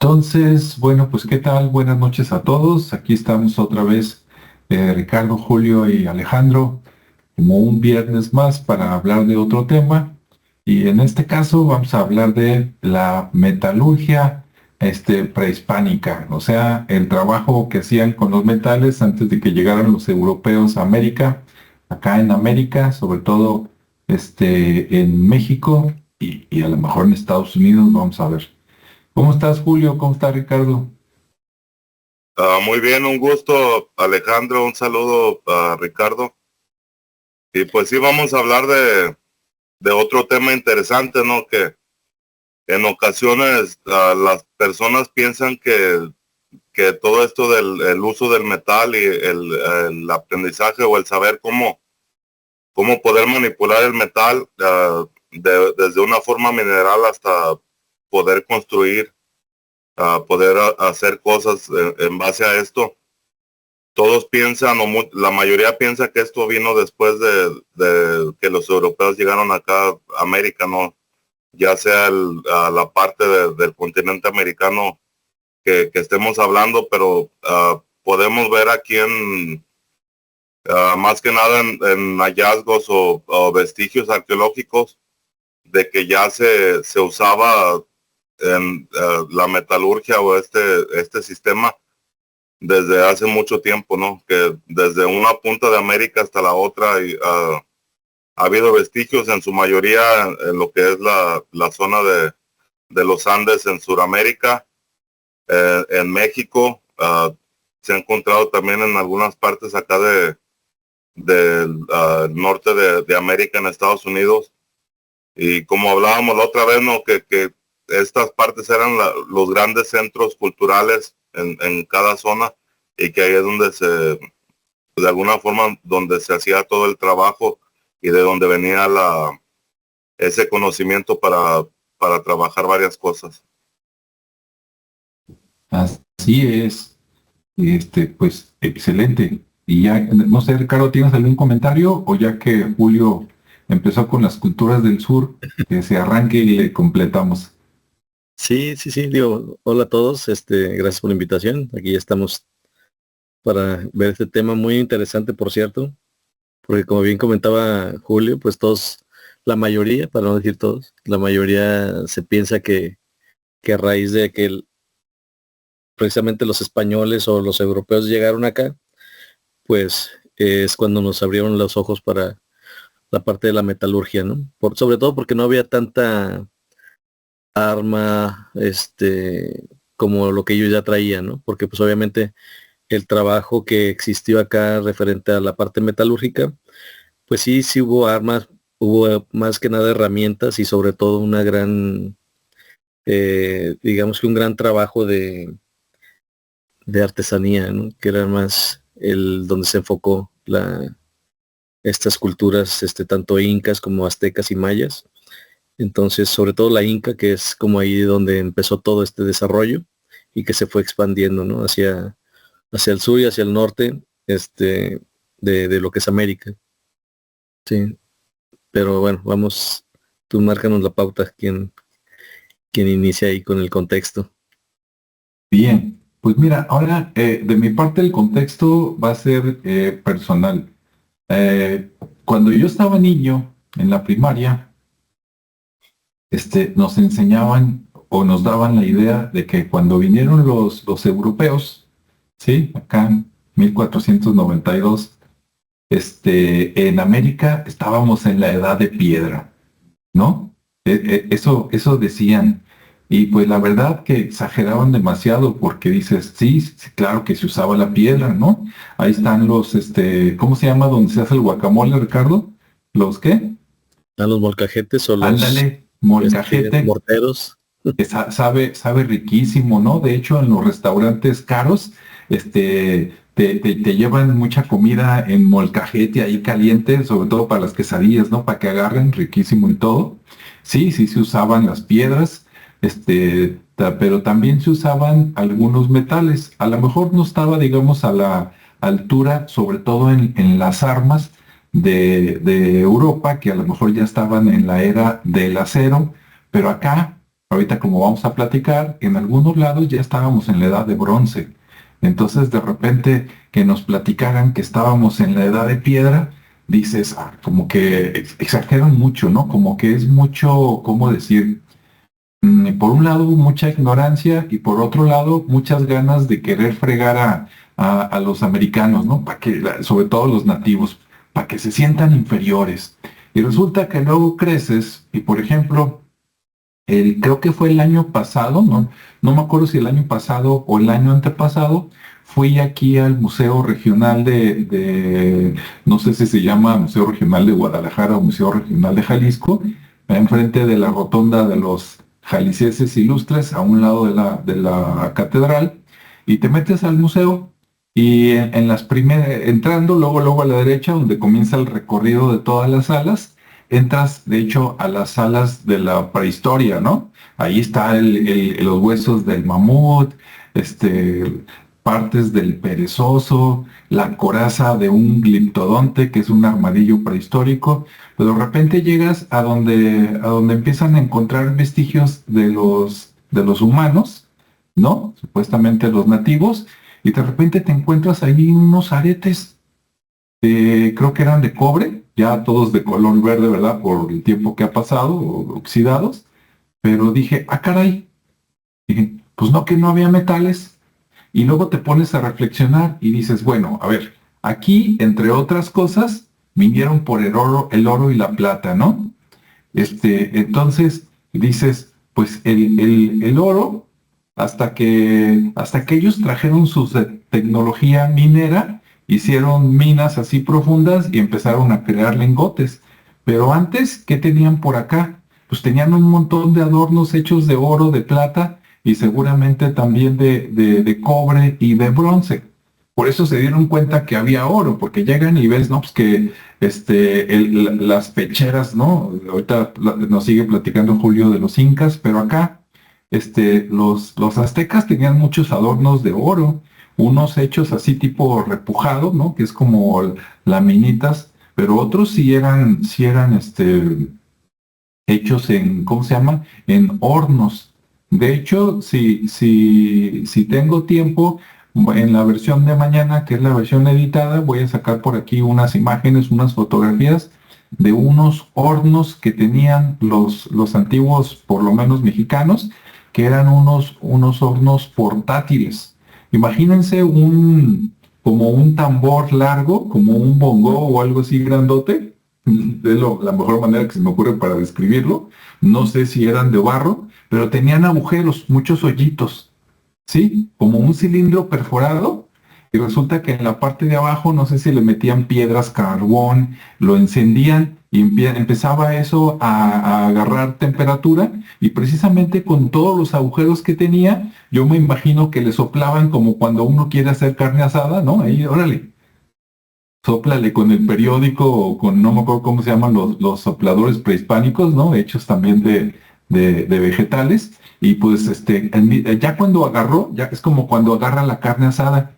Entonces, bueno, pues ¿qué tal? Buenas noches a todos. Aquí estamos otra vez, Ricardo, Julio y Alejandro, como un viernes más para hablar de otro tema. Y en este caso vamos a hablar de la metalurgia, prehispánica, o sea, el trabajo que hacían con los metales antes de que llegaran los europeos a América, acá en América, sobre todo, en México y a lo mejor en Estados Unidos, vamos a ver. ¿Cómo estás, Julio? ¿Cómo está Ricardo? Muy bien, un gusto, Alejandro, un saludo a Ricardo. Y pues sí, vamos a hablar de otro tema interesante, ¿no? Que en ocasiones las personas piensan que todo esto del el uso del metal y el aprendizaje o el saber cómo poder manipular el metal desde una forma mineral hasta poder construir, poder hacer cosas en base a esto. Todos piensan, la mayoría piensa que esto vino después de que los europeos llegaron acá a América, ¿no? Ya sea a la parte del continente americano que estemos hablando, pero podemos ver aquí más que nada en hallazgos o vestigios arqueológicos de que ya se usaba en la metalurgia o este sistema desde hace mucho tiempo, ¿no? Que desde una punta de América hasta la otra ha habido vestigios en su mayoría en lo que es la zona de los Andes en Sudamérica, en México. Se ha encontrado también en algunas partes acá del norte de América en Estados Unidos. Y como hablábamos la otra vez, ¿no? Que estas partes eran los grandes centros culturales en cada zona y que ahí es donde de alguna forma, donde se hacía todo el trabajo y de donde venía ese conocimiento para trabajar varias cosas. Así es, pues excelente. Y ya, no sé, Ricardo, ¿tienes algún comentario o ya que Julio empezó con las culturas del sur, que se arranque y le completamos? Sí, digo, hola a todos, gracias por la invitación. Aquí ya estamos para ver este tema muy interesante, por cierto, porque como bien comentaba Julio, pues todos, la mayoría, para no decir todos, la mayoría se piensa que a raíz de que precisamente los españoles o los europeos llegaron acá, pues es cuando nos abrieron los ojos para la parte de la metalurgia, ¿no? Sobre todo porque no había tanta arma, como lo que ellos ya traían, ¿no? Porque pues obviamente el trabajo que existió acá referente a la parte metalúrgica, pues sí hubo armas, hubo más que nada herramientas y sobre todo una gran, digamos que un gran trabajo de artesanía, ¿no? Que era más el donde se enfocó estas culturas, tanto incas como aztecas y mayas. Entonces, sobre todo la Inca, que es como ahí donde empezó todo este desarrollo y que se fue expandiendo, ¿no? Hacia el sur y hacia el norte, de lo que es América. Sí. Pero bueno, vamos, tú márcanos la pauta, quien inicia ahí con el contexto. Bien, pues mira, ahora de mi parte el contexto va a ser personal. Cuando yo estaba niño en la primaria, nos enseñaban o nos daban la idea de que cuando vinieron los europeos, ¿sí? Acá en 1492, en América estábamos en la edad de piedra, ¿no? Eso decían. Y pues la verdad que exageraban demasiado porque dices, sí, sí, claro que se usaba la piedra, ¿no? Ahí están ¿cómo se llama donde se hace el guacamole, Ricardo? ¿Los qué? A los molcajetes o los Ándale, molcajete, morteros. que sabe riquísimo, ¿no? De hecho, en los restaurantes caros, te llevan mucha comida en molcajete ahí caliente, sobre todo para las quesadillas, ¿no? Para que agarren riquísimo y todo. Sí, sí se usaban las piedras, pero también se usaban algunos metales. A lo mejor no estaba, digamos, a la altura, sobre todo en las armas de Europa, que a lo mejor ya estaban en la era del acero, pero acá ahorita como vamos a platicar, en algunos lados ya estábamos en la edad de bronce. Entonces de repente que nos platicaran que estábamos en la edad de piedra, dices, como que exageran mucho, ¿no? Como que es mucho, ¿cómo decir? Por un lado, mucha ignorancia y por otro lado, muchas ganas de querer fregar a los americanos, ¿no? Para que, sobre todo los nativos, para que se sientan inferiores. Y resulta que luego creces y, por ejemplo, creo que fue el año pasado, no me acuerdo si el año pasado o el año antepasado, fui aquí al Museo Regional no sé si se llama Museo Regional de Guadalajara o Museo Regional de Jalisco, enfrente de la rotonda de los jaliscienses ilustres, a un lado de la catedral, y te metes al museo y en las primeras, entrando luego a la derecha, donde comienza el recorrido de todas las salas, entras, de hecho, a las salas de la prehistoria, ¿no? Ahí está los huesos del mamut, partes del perezoso, la coraza de un gliptodonte, que es un armadillo prehistórico, pero de repente llegas a donde empiezan a encontrar vestigios de los humanos, ¿no? Supuestamente los nativos, y de repente te encuentras ahí unos aretes, creo que eran de cobre, ya todos de color verde, ¿verdad? Por el tiempo que ha pasado, oxidados, pero dije, caray, dije, pues no, que no había metales. Y luego te pones a reflexionar y dices, bueno, a ver, aquí, entre otras cosas, vinieron por el oro y la plata, ¿no? Entonces dices, pues el oro, hasta que ellos trajeron su tecnología minera, hicieron minas así profundas y empezaron a crear lingotes. Pero antes, ¿qué tenían por acá? Pues tenían un montón de adornos hechos de oro, de plata y seguramente también de cobre y de bronce. Por eso se dieron cuenta que había oro, porque llegan y ves, ¿no? Pues que las pecheras, ¿no? Ahorita nos sigue platicando Julio de los incas, pero acá, los aztecas tenían muchos adornos de oro, unos hechos así tipo repujado, ¿no? Que es como laminitas, pero otros sí eran, hechos en, ¿cómo se llama? En hornos. De hecho, si tengo tiempo, en la versión de mañana, que es la versión editada, voy a sacar por aquí unas imágenes, unas fotografías de unos hornos que tenían los antiguos, por lo menos mexicanos, que eran unos hornos portátiles. Imagínense como un tambor largo, como un bongo o algo así grandote, es la mejor manera que se me ocurre para describirlo. No sé si eran de barro, pero tenían agujeros, muchos hoyitos, ¿sí? Como un cilindro perforado. Y resulta que en la parte de abajo, no sé si le metían piedras, carbón, lo encendían y empezaba eso a agarrar temperatura. Y precisamente con todos los agujeros que tenía, yo me imagino que le soplaban como cuando uno quiere hacer carne asada, ¿no? Ahí, órale, sóplale con el periódico o con, no me acuerdo cómo se llaman los sopladores prehispánicos, ¿no? Hechos también de vegetales. Y pues ya cuando agarró, ya es como cuando agarra la carne asada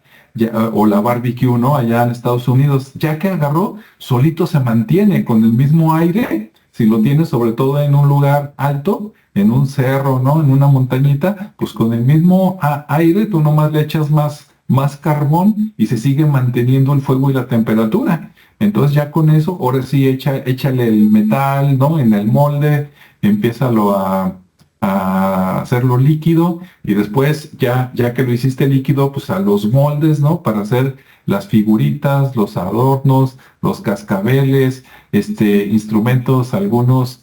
o la barbecue, ¿no? Allá en Estados Unidos, ya que agarró, solito se mantiene con el mismo aire. Si lo tienes sobre todo en un lugar alto, en un cerro, ¿no? En una montañita, pues con el mismo aire tú nomás le echas más carbón y se sigue manteniendo el fuego y la temperatura. Entonces ya con eso, ahora sí échale el metal, ¿no? En el molde, empiézalo a hacerlo líquido y después ya que lo hiciste líquido, pues a los moldes, ¿no? Para hacer las figuritas, los adornos, los cascabeles, instrumentos, algunos,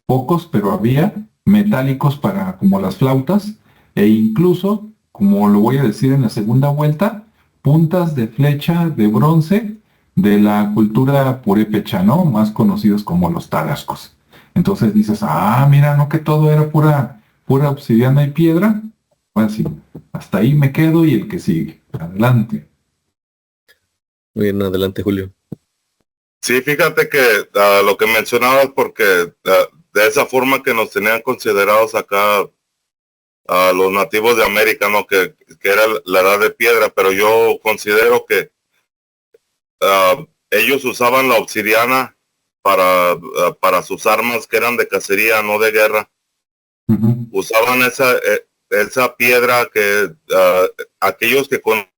pocos, pero había metálicos para como las flautas e incluso, como lo voy a decir en la segunda vuelta, puntas de flecha de bronce de la cultura purépecha, ¿no? Más conocidos como los tarascos. Entonces dices, mira, no que todo era pura obsidiana y piedra. Bueno, sí, hasta ahí me quedo y el que sigue. Adelante. Muy bien, adelante, Julio. Sí, fíjate que lo que mencionabas, porque de esa forma que nos tenían considerados acá a los nativos de América, ¿no? Que era la edad de piedra, pero yo considero que ellos usaban la obsidiana para sus armas que eran de cacería, no de guerra. Usaban esa piedra que aquellos que conocen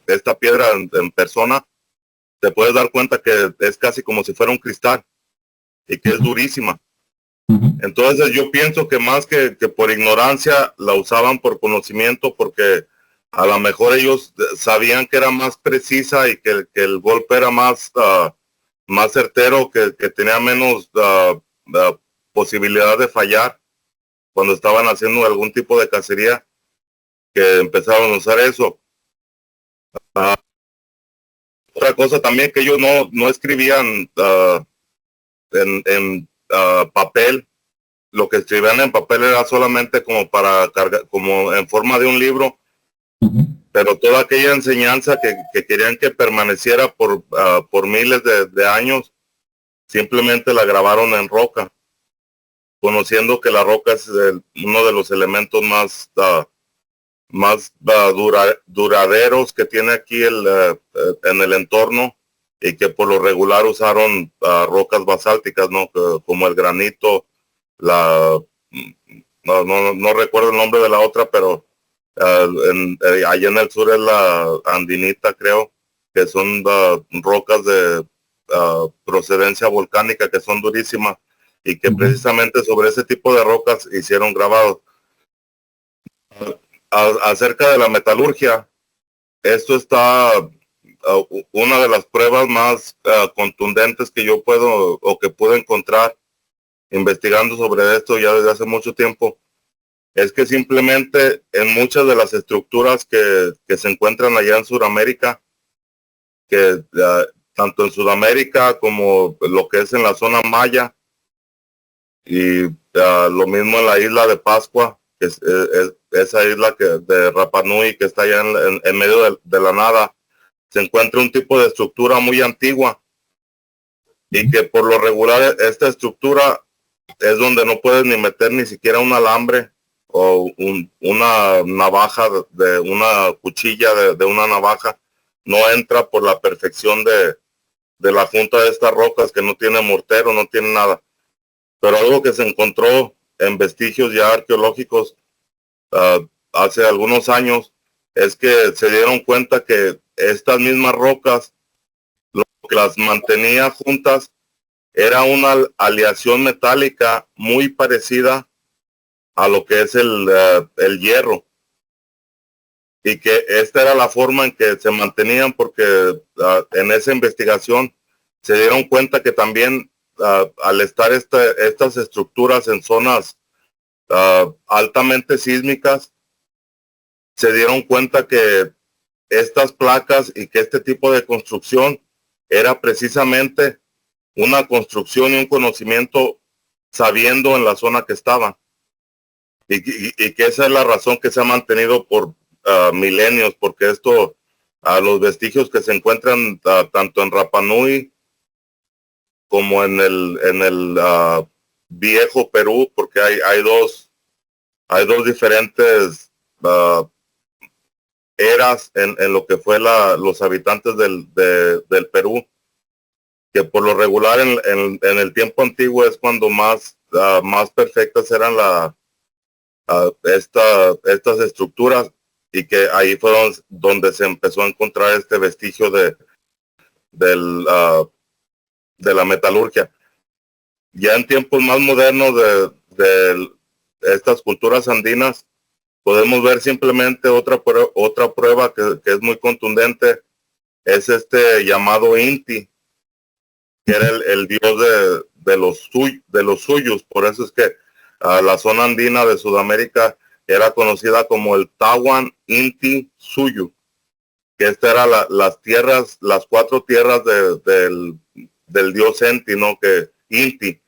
esta piedra en persona, te puedes dar cuenta que es casi como si fuera un cristal y que es durísima. Entonces yo pienso que más que por ignorancia la usaban por conocimiento, porque a lo mejor ellos sabían que era más precisa y que el golpe era más certero, que tenía menos posibilidad de fallar cuando estaban haciendo algún tipo de cacería, que empezaron a usar eso. Otra cosa también, que ellos no escribían en papel. Lo que escribían en papel era solamente como para cargar, como en forma de un libro, pero toda aquella enseñanza que querían que permaneciera por miles de años, simplemente la grabaron en roca, conociendo que la roca es uno de los elementos más duraderos que tiene aquí en el entorno, y que por lo regular usaron rocas basálticas, ¿no? Como el granito, no recuerdo el nombre de la otra, pero allá en el sur es la andinita, creo, que son rocas de procedencia volcánica, que son durísimas, y que precisamente sobre ese tipo de rocas hicieron grabados. Acerca de la metalurgia, esto está una de las pruebas más contundentes que yo puedo encontrar investigando sobre esto ya desde hace mucho tiempo. Es que simplemente en muchas de las estructuras que se encuentran allá en Sudamérica, que tanto en Sudamérica como lo que es en la zona maya, y lo mismo en la isla de Pascua, que es esa isla de Rapa Nui, que está allá en medio de la nada, se encuentra un tipo de estructura muy antigua, y que por lo regular esta estructura es donde no puedes ni meter ni siquiera un alambre o una navaja, de una cuchilla de una navaja. No entra por la perfección de la junta de estas rocas, que no tiene mortero, no tiene nada. Pero algo que se encontró en vestigios ya arqueológicos hace algunos años, es que se dieron cuenta que estas mismas rocas, lo que las mantenía juntas, era una aleación metálica muy parecida a lo que es el hierro, y que esta era la forma en que se mantenían, porque en esa investigación se dieron cuenta que también al estar estas estructuras en zonas altamente sísmicas, se dieron cuenta que estas placas y que este tipo de construcción era precisamente una construcción y un conocimiento sabiendo en la zona que estaban, y que esa es la razón que se ha mantenido por milenios, porque los vestigios que se encuentran tanto en Rapa Nui como en el viejo Perú, porque hay dos diferentes eras en lo que fue los habitantes del Perú, que por lo regular en el tiempo antiguo es cuando más perfectas eran estas estructuras, y que ahí fueron donde se empezó a encontrar este vestigio de la metalurgia. Ya en tiempos más modernos de estas culturas andinas, podemos ver simplemente otra prueba que es muy contundente. Es este llamado Inti, que era el dios de los suyos. Por eso es que la zona andina de Sudamérica era conocida como el Tawan Inti Suyu, que esta era las 4 tierras del dios Inti, ¿no? Que Inti,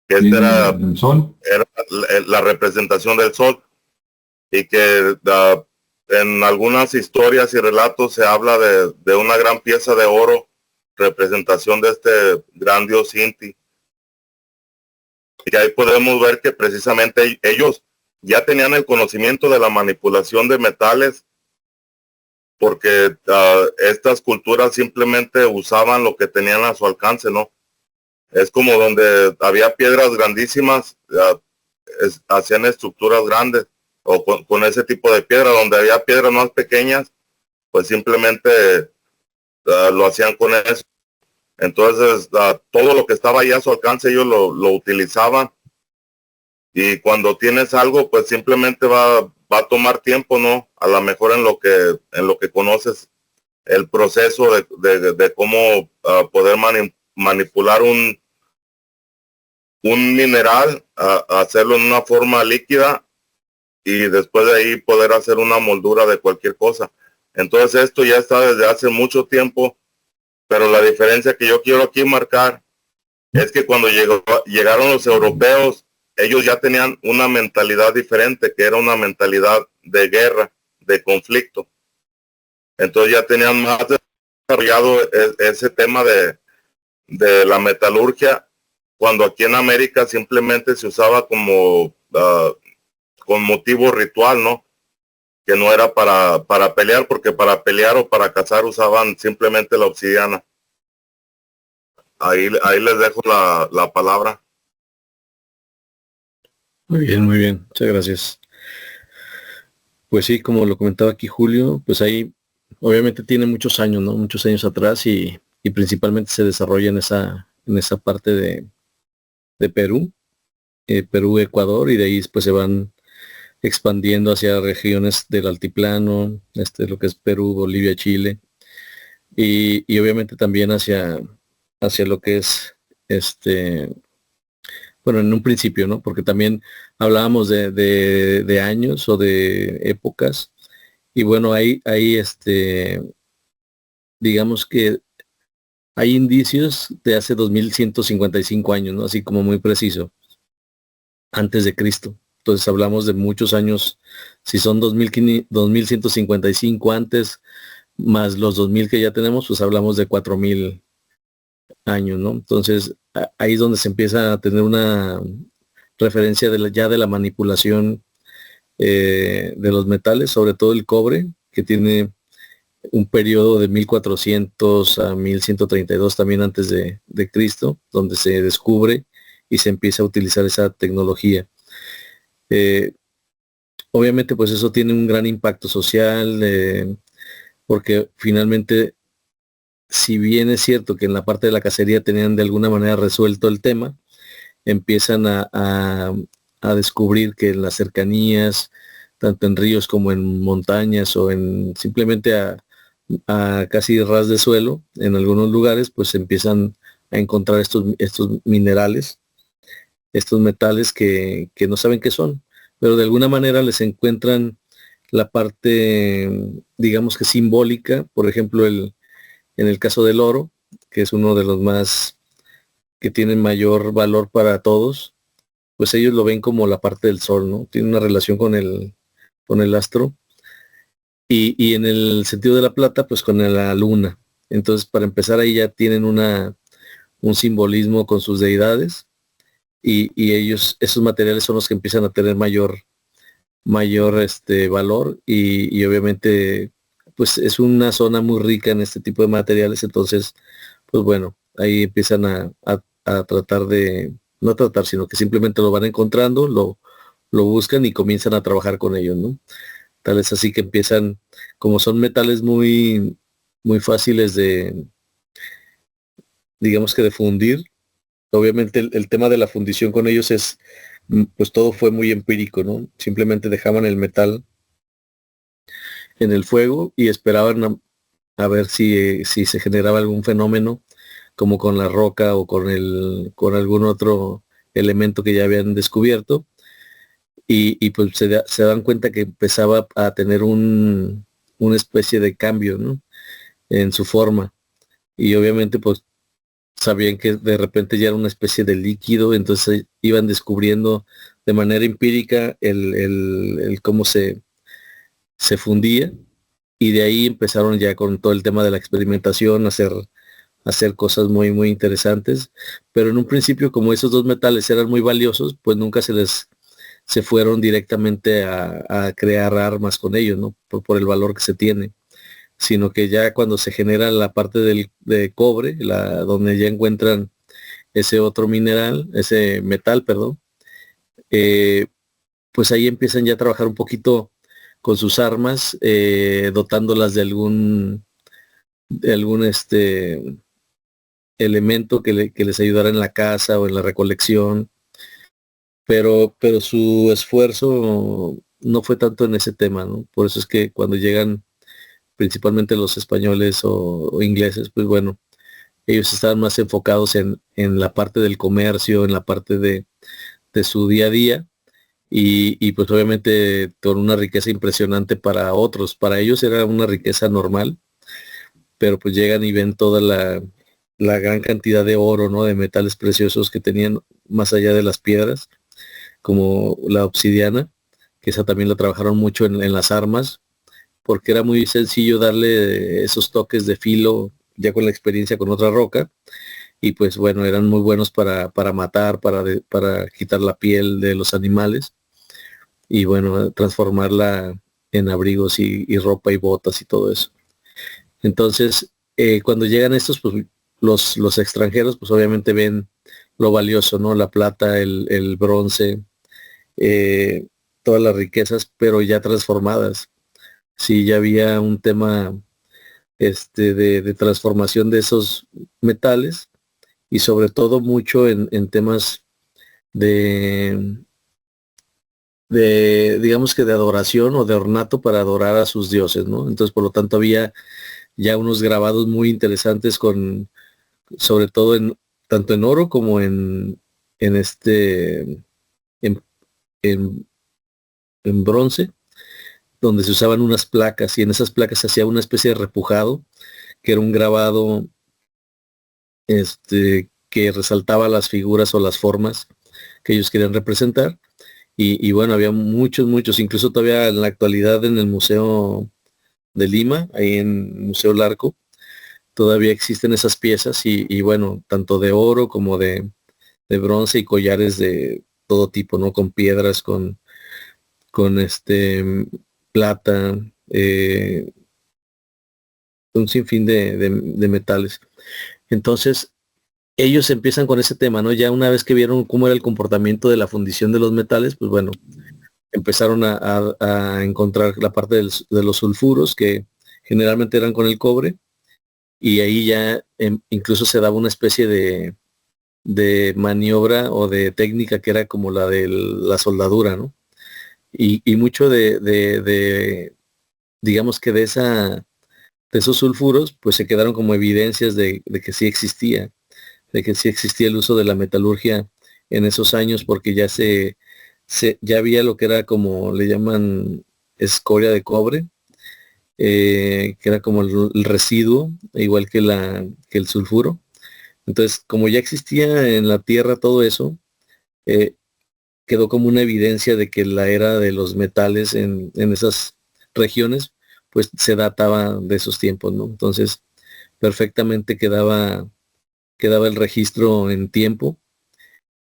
que este era el sol, era la representación del sol, y que en algunas historias y relatos se habla de una gran pieza de oro, representación de este gran dios Inti. Y ahí podemos ver que precisamente ellos ya tenían el conocimiento de la manipulación de metales, porque estas culturas simplemente usaban lo que tenían a su alcance, ¿no? Es como donde había piedras grandísimas, hacían estructuras grandes o con ese tipo de piedra. Donde había piedras más pequeñas, pues simplemente lo hacían con eso. Entonces todo lo que estaba ahí a su alcance ellos lo utilizaban. Y cuando tienes algo, pues simplemente va a tomar tiempo, ¿no? A lo mejor en lo que conoces el proceso de cómo poder manipular un mineral, hacerlo en una forma líquida y después de ahí poder hacer una moldura de cualquier cosa. Entonces esto ya está desde hace mucho tiempo, pero la diferencia que yo quiero aquí marcar es que cuando llegaron los europeos, ellos ya tenían una mentalidad diferente, que era una mentalidad de guerra, de conflicto. Entonces ya tenían más desarrollado ese tema de la metalurgia, cuando aquí en América simplemente se usaba como con motivo ritual, ¿no? Que no era para pelear, porque para pelear o para cazar usaban simplemente la obsidiana. Ahí les dejo la palabra. Muy bien, muchas gracias. Pues sí, como lo comentaba aquí Julio, pues ahí obviamente tiene muchos años, ¿no? Muchos años atrás y principalmente se desarrolla en esa parte de Perú, Perú, Ecuador, y de ahí pues se van expandiendo hacia regiones del altiplano, lo que es Perú, Bolivia, Chile, y obviamente también hacia lo que es bueno, en un principio, ¿no? Porque también hablábamos de años o de épocas, y bueno, hay digamos que hay indicios de hace 2155 años, ¿no? Así como muy preciso, antes de Cristo. Entonces hablamos de muchos años, si son 2155 antes, más los 2000 que ya tenemos, pues hablamos de 4000 años, ¿no? Entonces ahí es donde se empieza a tener una referencia ya de la manipulación de los metales, sobre todo el cobre, que tiene un periodo de 1400 a 1132 también antes de Cristo, donde se descubre y se empieza a utilizar esa tecnología. Obviamente pues eso tiene un gran impacto social, porque finalmente, si bien es cierto que en la parte de la cacería tenían de alguna manera resuelto el tema, empiezan a descubrir que en las cercanías, tanto en ríos como en montañas o en simplemente a casi ras de suelo, en algunos lugares, pues se empiezan a encontrar estos minerales, estos metales que no saben qué son, pero de alguna manera les encuentran la parte, digamos que simbólica. Por ejemplo, en el caso del oro, que es uno de los más que tienen mayor valor para todos, pues ellos lo ven como la parte del sol, ¿no? Tiene una relación con el astro. Y en el sentido de la plata, pues con la luna. Entonces, para empezar, ahí ya tienen un simbolismo con sus deidades, y ellos, esos materiales son los que empiezan a tener mayor valor, y obviamente pues es una zona muy rica en este tipo de materiales. Entonces pues bueno, ahí empiezan a tratar no tratar, sino que simplemente lo van encontrando, lo buscan y comienzan a trabajar con ellos, ¿no? Tal es así que empiezan, como son metales muy, muy fáciles digamos que de fundir. Obviamente el tema de la fundición con ellos pues todo fue muy empírico, ¿no? Simplemente dejaban el metal en el fuego y esperaban a ver si se generaba algún fenómeno, como con la roca o con algún otro elemento que ya habían descubierto, y pues se dan cuenta que empezaba a tener una especie de cambio, ¿no? En su forma, y obviamente pues sabían que de repente ya era una especie de líquido. Entonces iban descubriendo de manera empírica el cómo se fundía, y de ahí empezaron ya con todo el tema de la experimentación, hacer cosas muy, muy interesantes. Pero en un principio, como esos dos metales eran muy valiosos, pues nunca se fueron directamente a crear armas con ellos, ¿no? Por el valor que se tiene, sino que ya cuando se genera la parte de cobre, donde ya encuentran ese otro mineral, ese metal, perdón, eh, pues ahí empiezan ya a trabajar un poquito con sus armas, dotándolas de algún elemento que les ayudara en la caza o en la recolección, pero su esfuerzo no fue tanto en ese tema, ¿no? Por eso es que cuando llegan principalmente los españoles o ingleses, pues bueno, ellos estaban más enfocados en la parte del comercio, en la parte de su día a día, y pues obviamente con una riqueza impresionante para otros. Para ellos era una riqueza normal, pero pues llegan y ven toda la gran cantidad de oro, ¿no? De metales preciosos que tenían más allá de las piedras, como la obsidiana, que esa también la trabajaron mucho en las armas, porque era muy sencillo darle esos toques de filo ya con la experiencia con otra roca, y pues bueno, eran muy buenos para matar, para quitar la piel de los animales, y bueno, transformarla en abrigos y ropa y botas y todo eso. Entonces, cuando llegan estos, pues los extranjeros, pues obviamente ven lo valioso, ¿no? La plata, el bronce, eh, todas las riquezas, pero ya transformadas. Sí, ya había un tema de transformación de esos metales, y sobre todo mucho en temas de, digamos que de adoración o de ornato para adorar a sus dioses, ¿no? Entonces, por lo tanto, había ya unos grabados muy interesantes sobre todo tanto en oro como en en, en, en bronce, donde se usaban unas placas, y en esas placas se hacía una especie de repujado, que era un grabado que resaltaba las figuras o las formas que ellos querían representar. Y bueno, había muchos, incluso todavía en la actualidad en el Museo de Lima, ahí en el Museo Larco, todavía existen esas piezas, y bueno, tanto de oro como de bronce, y collares de todo tipo, ¿no? Con piedras, con plata, un sinfín de metales. Entonces, ellos empiezan con ese tema, ¿no? Ya una vez que vieron cómo era el comportamiento de la fundición de los metales, pues bueno, empezaron a encontrar la parte de los sulfuros, que generalmente eran con el cobre, y ahí ya incluso se daba una especie de maniobra o de técnica que era como la de la soldadura, ¿no? Y mucho digamos que de esos sulfuros, pues se quedaron como evidencias de que sí existía, de que sí existía el uso de la metalurgia en esos años, porque ya había lo que era como le llaman escoria de cobre, que era como el residuo, igual que el sulfuro. Entonces, como ya existía en la tierra todo eso, eh, quedó como una evidencia de que la era de los metales en esas regiones, pues se databa de esos tiempos, ¿no? Entonces, perfectamente quedaba el registro en tiempo,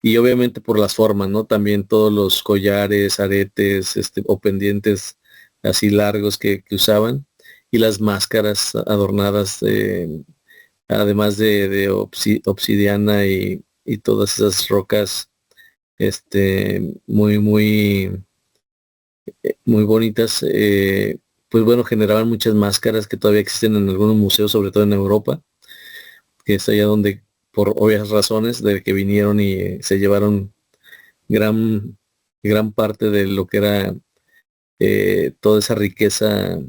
y obviamente por las formas, ¿no? También todos los collares, aretes, o pendientes así largos que usaban, y las máscaras adornadas, además de obsidiana y todas esas rocas, muy bonitas, pues bueno, generaban muchas máscaras que todavía existen en algunos museos, sobre todo en Europa, que es allá donde, por obvias razones, de que vinieron y se llevaron gran, gran parte de lo que era toda esa riqueza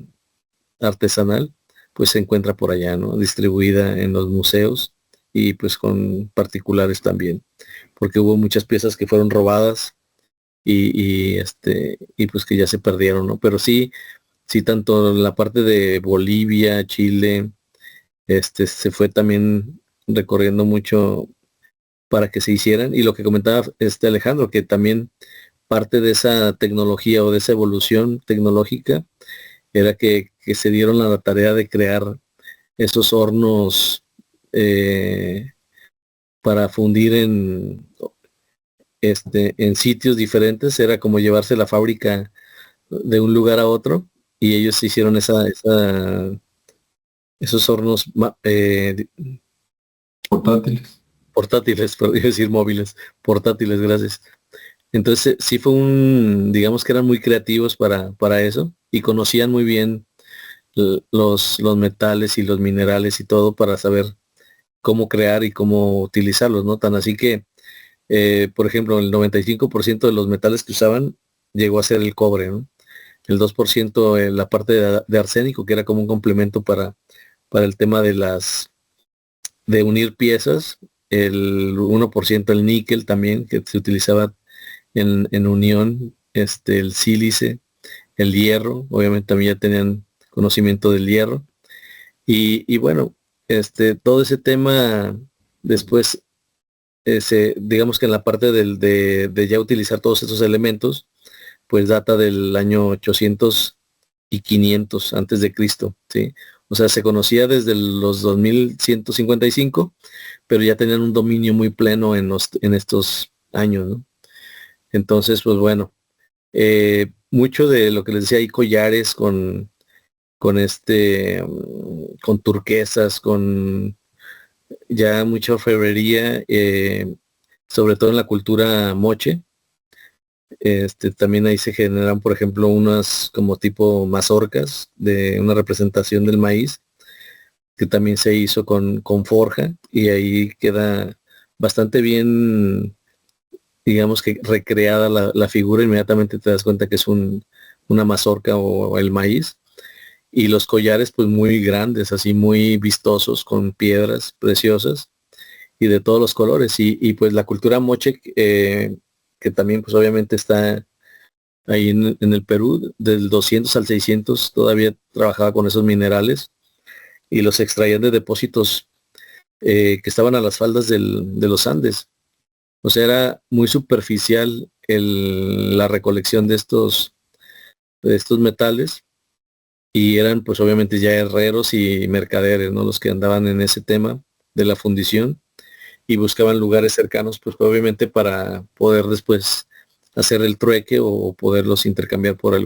artesanal, pues se encuentra por allá, ¿no? Distribuida en los museos, y pues con particulares también, porque hubo muchas piezas que fueron robadas, y pues que ya se perdieron, ¿no? Pero sí, sí, tanto en la parte de Bolivia, Chile, se fue también recorriendo mucho para que se hicieran, y lo que comentaba Alejandro, que también parte de esa tecnología o de esa evolución tecnológica era que se dieron la tarea de crear esos hornos, eh, para fundir en sitios diferentes. Era como llevarse la fábrica de un lugar a otro, y ellos hicieron esos hornos Portátiles. portátiles, pero iba a decir móviles, portátiles, gracias. Entonces sí fue digamos que eran muy creativos para eso y conocían muy bien los metales y los minerales y todo para saber cómo crear y cómo utilizarlos, ¿no? Tan así que, por ejemplo, el 95% de los metales que usaban llegó a ser el cobre, ¿no? El 2% en la parte de arsénico, que era como un complemento para el tema de unir piezas, el 1% el níquel también, que se utilizaba en unión, el sílice, el hierro, obviamente también ya tenían conocimiento del hierro. Y bueno, todo ese tema después, digamos que en la parte de ya utilizar todos estos elementos, pues data del año 800 y 500 antes de Cristo, ¿sí? O sea, se conocía desde los 2155, pero ya tenían un dominio muy pleno en estos años, ¿no? Entonces, pues bueno, mucho de lo que les decía, hay collares con turquesas, con ya mucha orfebrería, sobre todo en la cultura moche. También ahí se generan, por ejemplo, unas como tipo mazorcas de una representación del maíz, que también se hizo con forja, y ahí queda bastante bien, digamos que recreada la figura. Inmediatamente te das cuenta que es una mazorca o el maíz. Y los collares pues muy grandes, así muy vistosos, con piedras preciosas y de todos los colores. Y pues la cultura moche, que también pues obviamente está ahí en el Perú, del 200 al 600 todavía trabajaba con esos minerales y los extraían de depósitos que estaban a las faldas de los Andes. O sea, era muy superficial la recolección de estos metales, y eran pues obviamente ya herreros y mercaderes, ¿no? Los que andaban en ese tema de la fundición y buscaban lugares cercanos, pues obviamente para poder después hacer el trueque o poderlos intercambiar por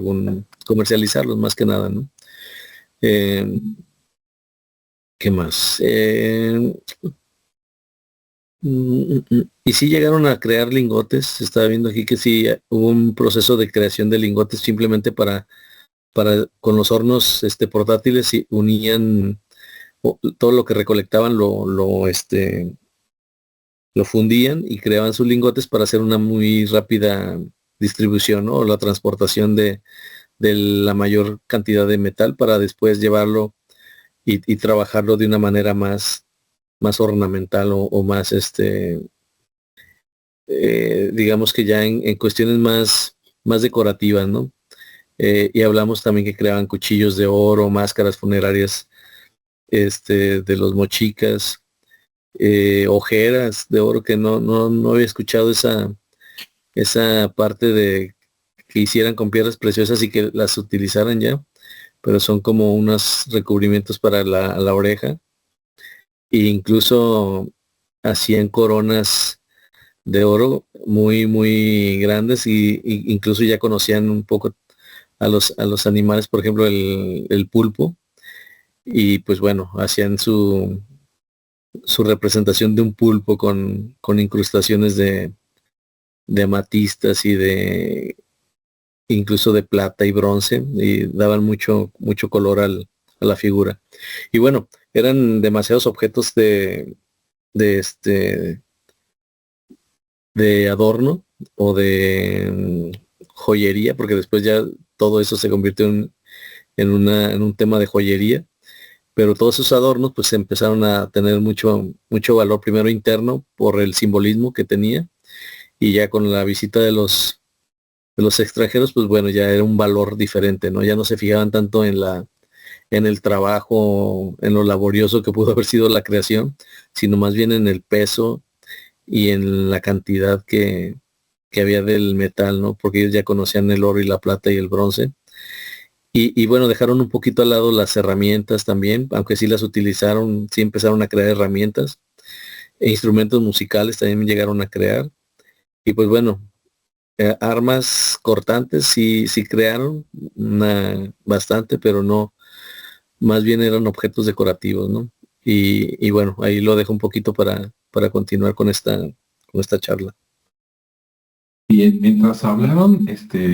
comercializarlos más que nada, ¿no? Eh, ¿Qué más? Y sí llegaron a crear lingotes. Se estaba viendo aquí que sí hubo un proceso de creación de lingotes simplemente con los hornos portátiles, y unían todo lo que recolectaban, lo fundían y creaban sus lingotes para hacer una muy rápida distribución, ¿no? O la transportación de la mayor cantidad de metal para después llevarlo y trabajarlo de una manera más ornamental o más, digamos que ya en cuestiones más decorativas, ¿no? Y hablamos también que creaban cuchillos de oro, máscaras funerarias, de los mochicas, ojeras de oro, que no había escuchado esa parte de que hicieran con piedras preciosas y que las utilizaran ya, pero son como unos recubrimientos para la oreja, e incluso hacían coronas de oro muy, muy grandes, y incluso ya conocían un poco a los animales, por ejemplo, el pulpo, y pues bueno, hacían su representación de un pulpo con incrustaciones de amatistas y incluso de plata y bronce, y daban mucho, mucho color a la figura. Y bueno, eran demasiados objetos de de adorno o de joyería, porque después ya todo eso se convirtió en un tema de joyería. Pero todos esos adornos pues empezaron a tener mucho, mucho valor, primero interno por el simbolismo que tenía, y ya con la visita de los extranjeros, pues bueno, ya era un valor diferente, ¿no? Ya no se fijaban tanto en el trabajo, en lo laborioso que pudo haber sido la creación, sino más bien en el peso y en la cantidad que había del metal, ¿no? Porque ellos ya conocían el oro y la plata y el bronce. Y bueno, dejaron un poquito al lado las herramientas también, aunque sí las utilizaron, sí empezaron a crear herramientas e instrumentos musicales también llegaron a crear. Y pues bueno, armas cortantes sí crearon bastante, pero no, más bien eran objetos decorativos, ¿no? Y bueno, ahí lo dejo un poquito para continuar con esta charla. Y mientras hablaron,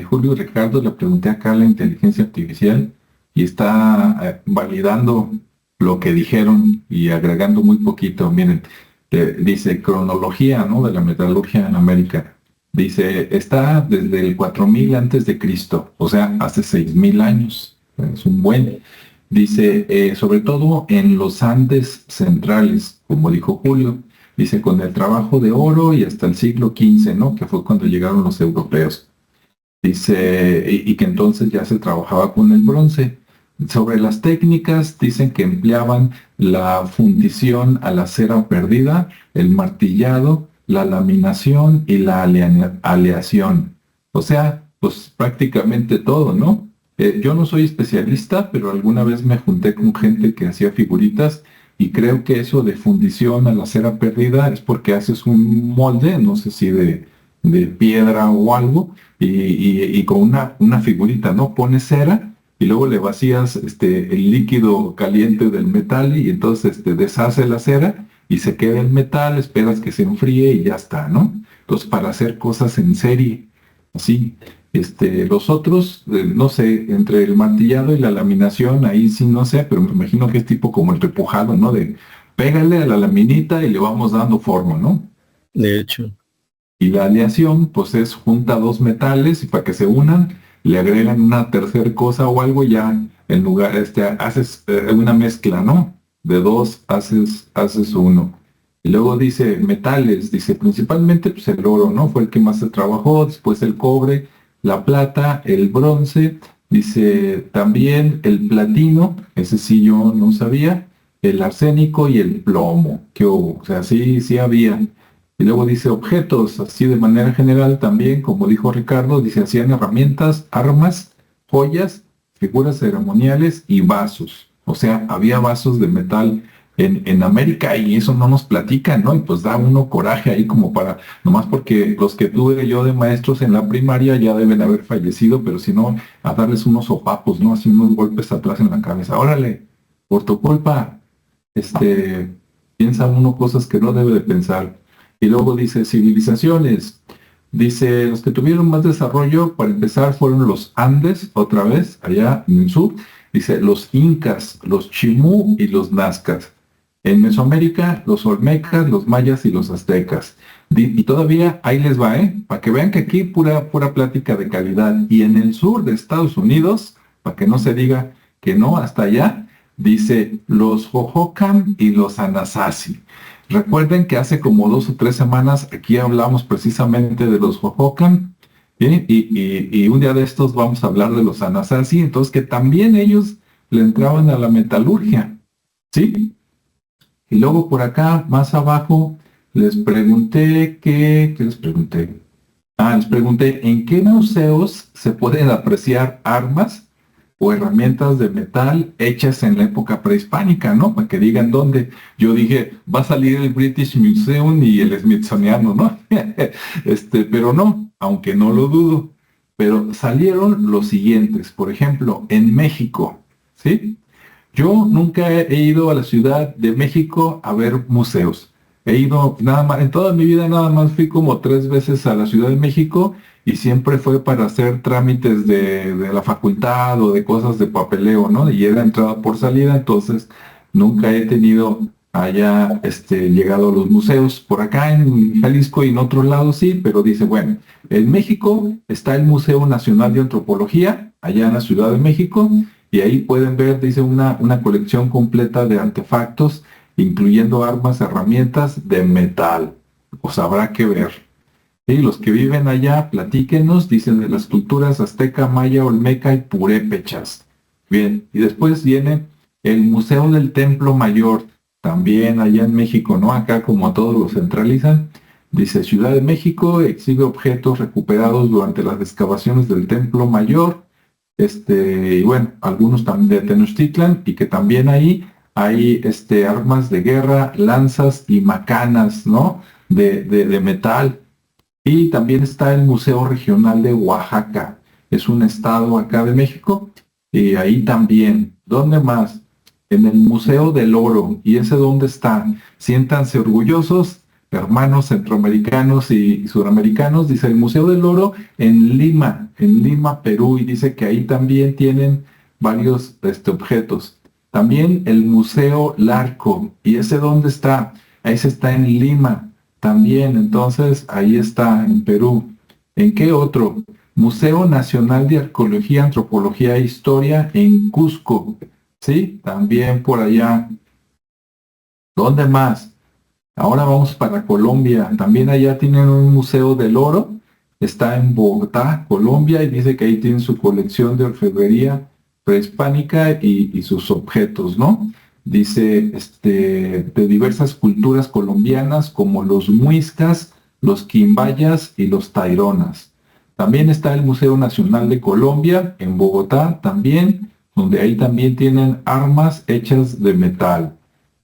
Julio y Ricardo, le pregunté acá a la inteligencia artificial y está validando lo que dijeron y agregando muy poquito. Miren, dice cronología, ¿no? De la metalurgia en América. Dice, está desde el 4000 antes de Cristo, o sea, hace 6000 años. Es un buen. Dice, sobre todo en los Andes centrales, como dijo Julio. Dice, con el trabajo de oro y hasta el siglo XV, ¿no? Que fue cuando llegaron los europeos. Dice, y que entonces ya se trabajaba con el bronce. Sobre las técnicas, dicen que empleaban la fundición a la cera perdida, el martillado, la laminación y la aleación. O sea, pues prácticamente todo, ¿no? Yo no soy especialista, pero alguna vez me junté con gente que hacía figuritas y creo que eso de fundición a la cera perdida es porque haces un molde, no sé si de piedra o algo, y con una figurita, ¿no? Pones cera y luego le vacías el líquido caliente del metal y entonces deshace la cera y se queda el metal, esperas que se enfríe y ya está, ¿no? Entonces, para hacer cosas en serie, así. Los otros, no sé, entre el martillado y la laminación, ahí sí no sé, pero me imagino que es tipo como el repujado, ¿no? De pégale a la laminita y le vamos dando forma, ¿no? De hecho, Y la aleación, pues es junta dos metales y para que se unan, le agregan una tercera cosa o algo, ya en lugar, haces una mezcla, ¿no? De dos haces uno. Y luego dice metales, dice principalmente pues el oro, ¿no? Fue el que más se trabajó, después el cobre, la plata, el bronce, dice también el platino, ese sí yo no sabía, el arsénico y el plomo, que hubo, o sea, sí, sí había. Y luego dice objetos, así de manera general también, como dijo Ricardo, dice hacían herramientas, armas, joyas, figuras ceremoniales y vasos. O sea, había vasos de metal en América y eso no nos platican, ¿no? Y pues da uno coraje ahí como para, nomás porque los que tuve yo de maestros en la primaria ya deben haber fallecido, pero si no, a darles unos sopapos, ¿no? Así unos golpes atrás en la cabeza. Órale, por tu culpa, piensa uno cosas que no debe de pensar. Y luego dice civilizaciones. Dice, los que tuvieron más desarrollo, para empezar, fueron los Andes, otra vez, allá en el sur. Dice, los Incas, los Chimú y los Nazcas. En Mesoamérica, los Olmecas, los Mayas y los Aztecas. Y todavía ahí les va, ¿eh? Para que vean que aquí pura plática de calidad. Y en el sur de Estados Unidos, para que no se diga que no, hasta allá, dice los Hohokam y los Anasazi. Recuerden que hace como 2 o 3 semanas aquí hablamos precisamente de los Hohokam, ¿sí? Y un día de estos vamos a hablar de los Anasazi, entonces que también ellos le entraban a la metalurgia, ¿sí? Y luego por acá, más abajo, les pregunté ¿qué les pregunté? Les pregunté en qué museos se pueden apreciar armas o herramientas de metal hechas en la época prehispánica, ¿no? Para que digan dónde. Yo dije, va a salir el British Museum y el Smithsoniano, ¿no? Pero no, aunque no lo dudo. Pero salieron los siguientes, por ejemplo, en México, ¿sí? Yo nunca he ido a la Ciudad de México a ver museos. He ido nada más, en toda mi vida nada más fui como 3 veces a la Ciudad de México y siempre fue para hacer trámites de la facultad o de cosas de papeleo, ¿no? Y era entrada por salida, entonces nunca he tenido allá llegado a los museos. Por acá en Jalisco y en otros lados sí, pero dice, bueno, en México está el Museo Nacional de Antropología, allá en la Ciudad de México, y ahí pueden ver, dice, una colección completa de artefactos, incluyendo armas, herramientas de metal. Pues habrá que ver. Y los que viven allá, platíquenos, dicen de las culturas azteca, maya, olmeca y purépechas. Bien, y después viene el Museo del Templo Mayor, también allá en México, ¿no? Acá como a todos lo centralizan. Dice, Ciudad de México exhibe objetos recuperados durante las excavaciones del Templo Mayor, y bueno, algunos también de Tenochtitlan, y que también ahí hay armas de guerra, lanzas y macanas, ¿no? De metal. Y también está el Museo Regional de Oaxaca. Es un estado acá de México. Y ahí también. ¿Dónde más? En el Museo del Oro. ¿Y ese dónde está? Siéntanse orgullosos hermanos centroamericanos y suramericanos. Dice el Museo del Oro en Lima, Perú, y dice que ahí también tienen varios objetos. También el Museo Larco, ¿y ese dónde está? Ese está en Lima también, entonces ahí está en Perú. ¿En qué otro? Museo Nacional de Arqueología, Antropología e Historia en Cusco, ¿sí? También por allá. ¿Dónde más? Ahora vamos para Colombia. También allá tienen un museo del oro. Está en Bogotá, Colombia, y dice que ahí tienen su colección de orfebrería prehispánica y sus objetos, ¿no? Dice, de diversas culturas colombianas como los muiscas, los quimbayas y los taironas. También está el Museo Nacional de Colombia en Bogotá también, donde ahí también tienen armas hechas de metal.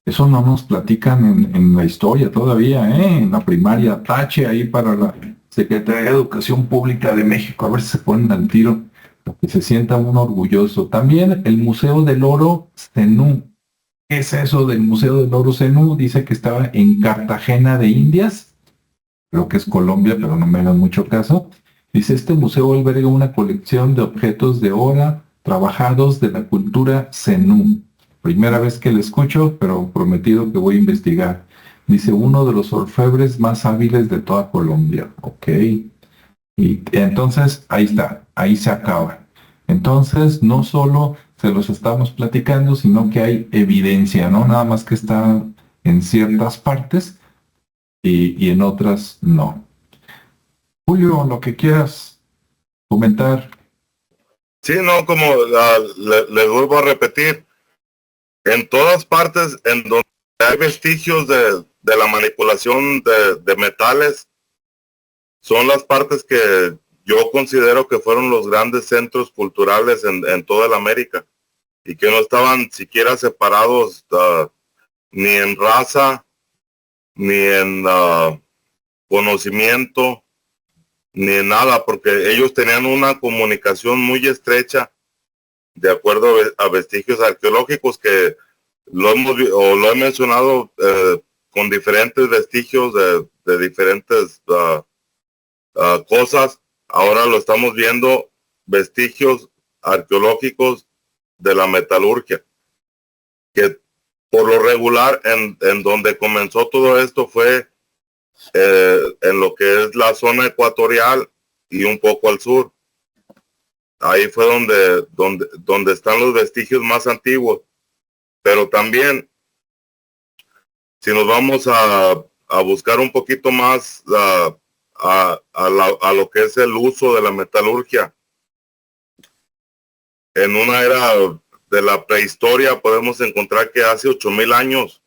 Eso no nos platican en la historia todavía, ¿eh? En la primaria, tache ahí para la Secretaría de Educación Pública de México, a ver si se ponen al tiro, que se sienta uno orgulloso. También el Museo del Oro Zenú. ¿Qué es eso del Museo del Oro Zenú? Dice que estaba en Cartagena de Indias, creo que es Colombia, pero no me hagan mucho caso. Dice, este museo alberga una colección de objetos de oro trabajados de la cultura Zenú. Primera vez que le escucho, pero prometido que voy a investigar. Dice, uno de los orfebres más hábiles de toda Colombia. Ok. Y entonces, ahí está, ahí se acaba. Entonces, no solo se los estamos platicando, sino que hay evidencia, ¿no? Nada más que está en ciertas partes y en otras no. Julio, lo que quieras comentar. Sí, no, como le vuelvo a repetir, en todas partes en donde hay vestigios de la manipulación de metales, son las partes que yo considero que fueron los grandes centros culturales en toda la América y que no estaban siquiera separados ni en raza, ni en conocimiento, ni en nada, porque ellos tenían una comunicación muy estrecha de acuerdo a vestigios arqueológicos que lo he mencionado con diferentes vestigios de diferentes cosas. Ahora lo estamos viendo, vestigios arqueológicos de la metalurgia, que por lo regular en donde comenzó todo esto fue en lo que es la zona ecuatorial y un poco al sur. Ahí fue donde están los vestigios más antiguos. Pero también, si nos vamos a buscar un poquito más a lo que es el uso de la metalurgia, en una era de la prehistoria podemos encontrar que hace 8,000 años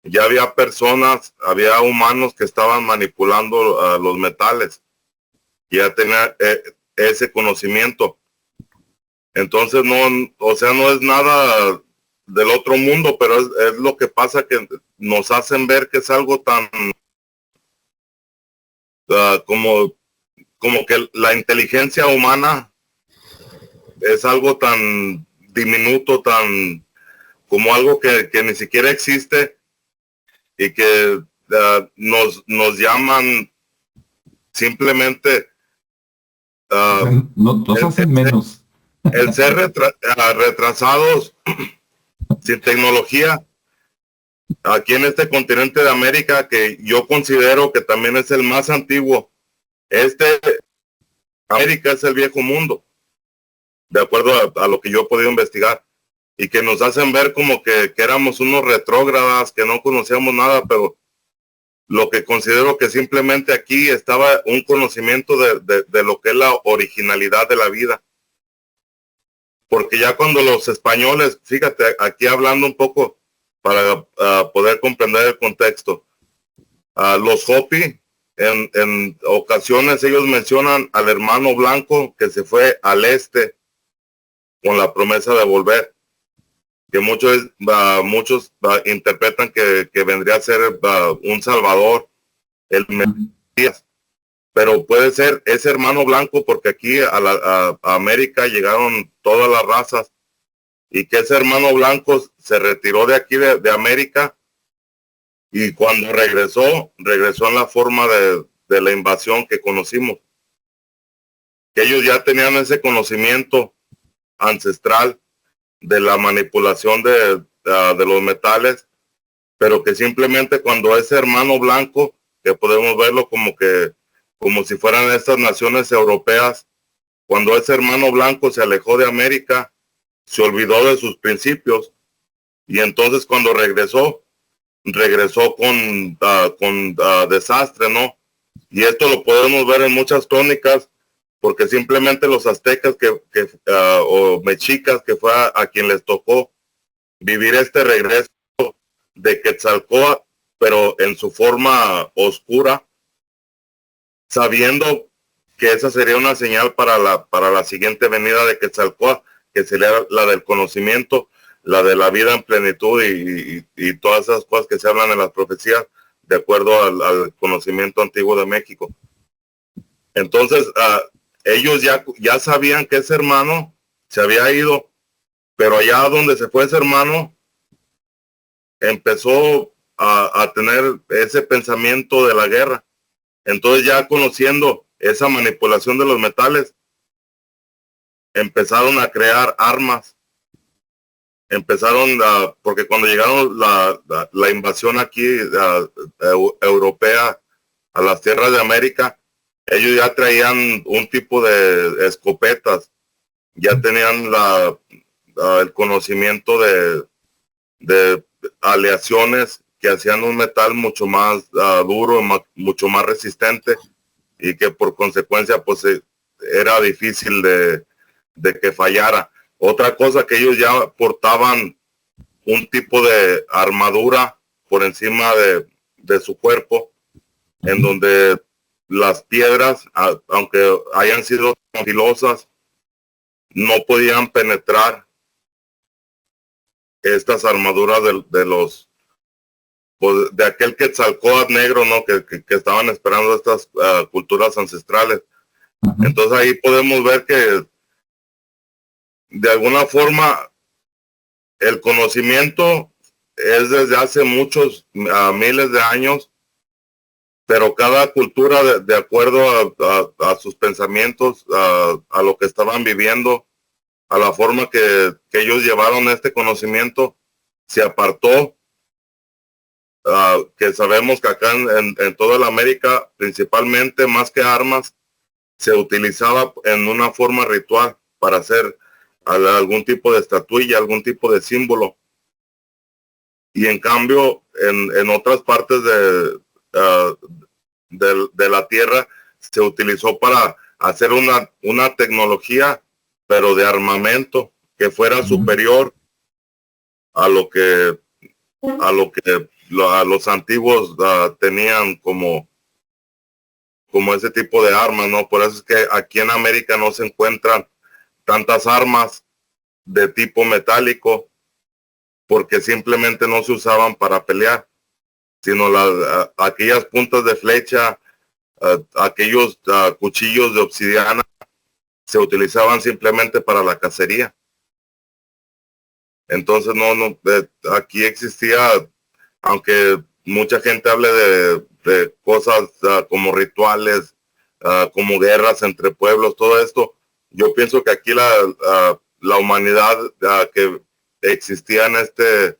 ya había personas, había humanos que estaban manipulando los metales, ya tenía ese conocimiento. Entonces no, o sea, no es nada del otro mundo, pero es lo que pasa, que nos hacen ver que es algo tan como que la inteligencia humana es algo tan diminuto, tan como algo que ni siquiera existe, y que nos llaman simplemente Nos hacen menos. el ser retrasados sin tecnología aquí en este continente de América, que yo considero que también es el más antiguo. América es el viejo mundo, de acuerdo a lo que yo he podido investigar, y que nos hacen ver como que éramos unos retrógradas, que no conocíamos nada, pero lo que considero que simplemente aquí estaba un conocimiento de lo que es la originalidad de la vida. Porque ya cuando los españoles, fíjate, aquí hablando un poco para poder comprender el contexto, los Hopi, en ocasiones ellos mencionan al hermano blanco que se fue al este con la promesa de volver, que muchos interpretan que vendría a ser un salvador, el Mesías. Pero puede ser ese hermano blanco, porque aquí a América llegaron todas las razas, y que ese hermano blanco se retiró de aquí de América Y cuando regresó en la forma de la invasión que conocimos. Que ellos ya tenían ese conocimiento ancestral de la manipulación de los metales, pero que simplemente cuando ese hermano blanco, que podemos verlo como si fueran estas naciones europeas, cuando ese hermano blanco se alejó de América, se olvidó de sus principios, y entonces cuando regresó con desastre, ¿no? Y esto lo podemos ver en muchas crónicas, porque simplemente los aztecas o mexicas, que fue a quien les tocó vivir este regreso de Quetzalcóatl, pero en su forma oscura, sabiendo que esa sería una señal para la siguiente venida de Quetzalcóatl, que sería la del conocimiento, la de la vida en plenitud y todas esas cosas que se hablan en las profecías, de acuerdo al conocimiento antiguo de México. Entonces, ellos ya sabían que ese hermano se había ido, pero allá donde se fue ese hermano, empezó a tener ese pensamiento de la guerra. Entonces, ya conociendo esa manipulación de los metales, empezaron a crear armas. Porque cuando llegaron la invasión aquí europea a las tierras de América, ellos ya traían un tipo de escopetas, ya tenían el conocimiento de aleaciones que hacían un metal mucho más duro, mucho más resistente, y que por consecuencia pues era difícil de que fallara. Otra cosa, que ellos ya portaban un tipo de armadura por encima de su cuerpo, en donde las piedras, aunque hayan sido filosas, no podían penetrar estas armaduras de aquel Quetzalcóatl negro, ¿no? Que estaban esperando estas culturas ancestrales. Entonces ahí podemos ver que de alguna forma el conocimiento es desde hace muchos miles de años, pero cada cultura, de acuerdo a sus pensamientos, a lo que estaban viviendo, a la forma que ellos llevaron este conocimiento, se apartó. Que sabemos que acá en toda la América, principalmente, más que armas, se utilizaba en una forma ritual para hacer algún tipo de estatuilla, algún tipo de símbolo. Y en cambio, en otras partes de la tierra, se utilizó para hacer una tecnología, pero de armamento, que fuera superior a lo que los antiguos tenían como ese tipo de armas, ¿no? Por eso es que aquí en América no se encuentran tantas armas de tipo metálico, porque simplemente no se usaban para pelear, sino aquellas puntas de flecha, aquellos cuchillos de obsidiana, se utilizaban simplemente para la cacería. Entonces aquí existía, aunque mucha gente hable de cosas como rituales, como guerras entre pueblos, todo esto, yo pienso que aquí la humanidad que existía en este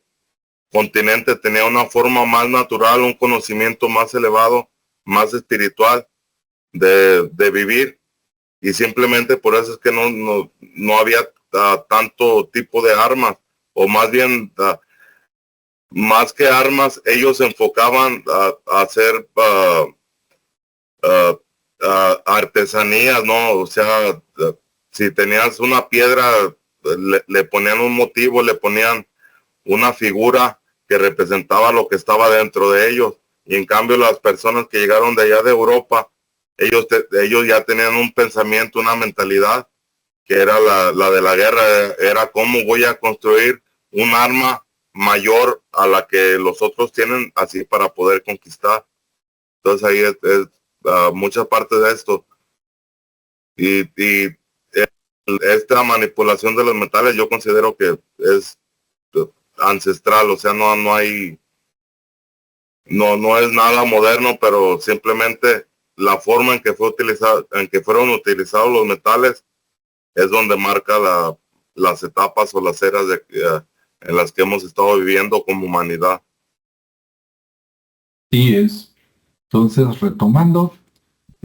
continente tenía una forma más natural, un conocimiento más elevado, más espiritual de vivir, y simplemente por eso es que no había tanto tipo de armas, o más bien más que armas, ellos se enfocaban a hacer artesanías, ¿no? O sea, si tenías una piedra, le ponían un motivo, le ponían una figura que representaba lo que estaba dentro de ellos. Y en cambio las personas que llegaron de allá de Europa, ellos ya tenían un pensamiento, una mentalidad que era la de la guerra, era cómo voy a construir un arma mayor a la que los otros tienen, así para poder conquistar. Entonces ahí es mucha parte de esto. Y esta manipulación de los metales yo considero que es ancestral, o sea, no hay no es nada moderno, pero simplemente la forma en que fue utilizado, en que fueron utilizados los metales es donde marca las etapas o las eras en las que hemos estado viviendo como humanidad. Sí es. Entonces, retomando,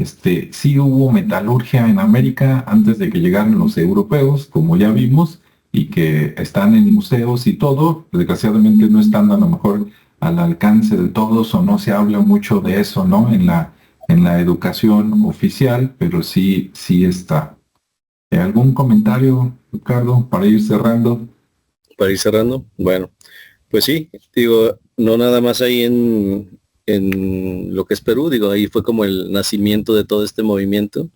sí hubo metalurgia en América antes de que llegaran los europeos, como ya vimos, y que están en museos y todo. Desgraciadamente no están a lo mejor al alcance de todos o no se habla mucho de eso, ¿no? En la educación oficial, pero sí está. ¿Algún comentario, Ricardo, para ir cerrando? Para ir cerrando, bueno, pues sí, digo, no nada más ahí en lo que es Perú, digo, ahí fue como el nacimiento de todo este movimiento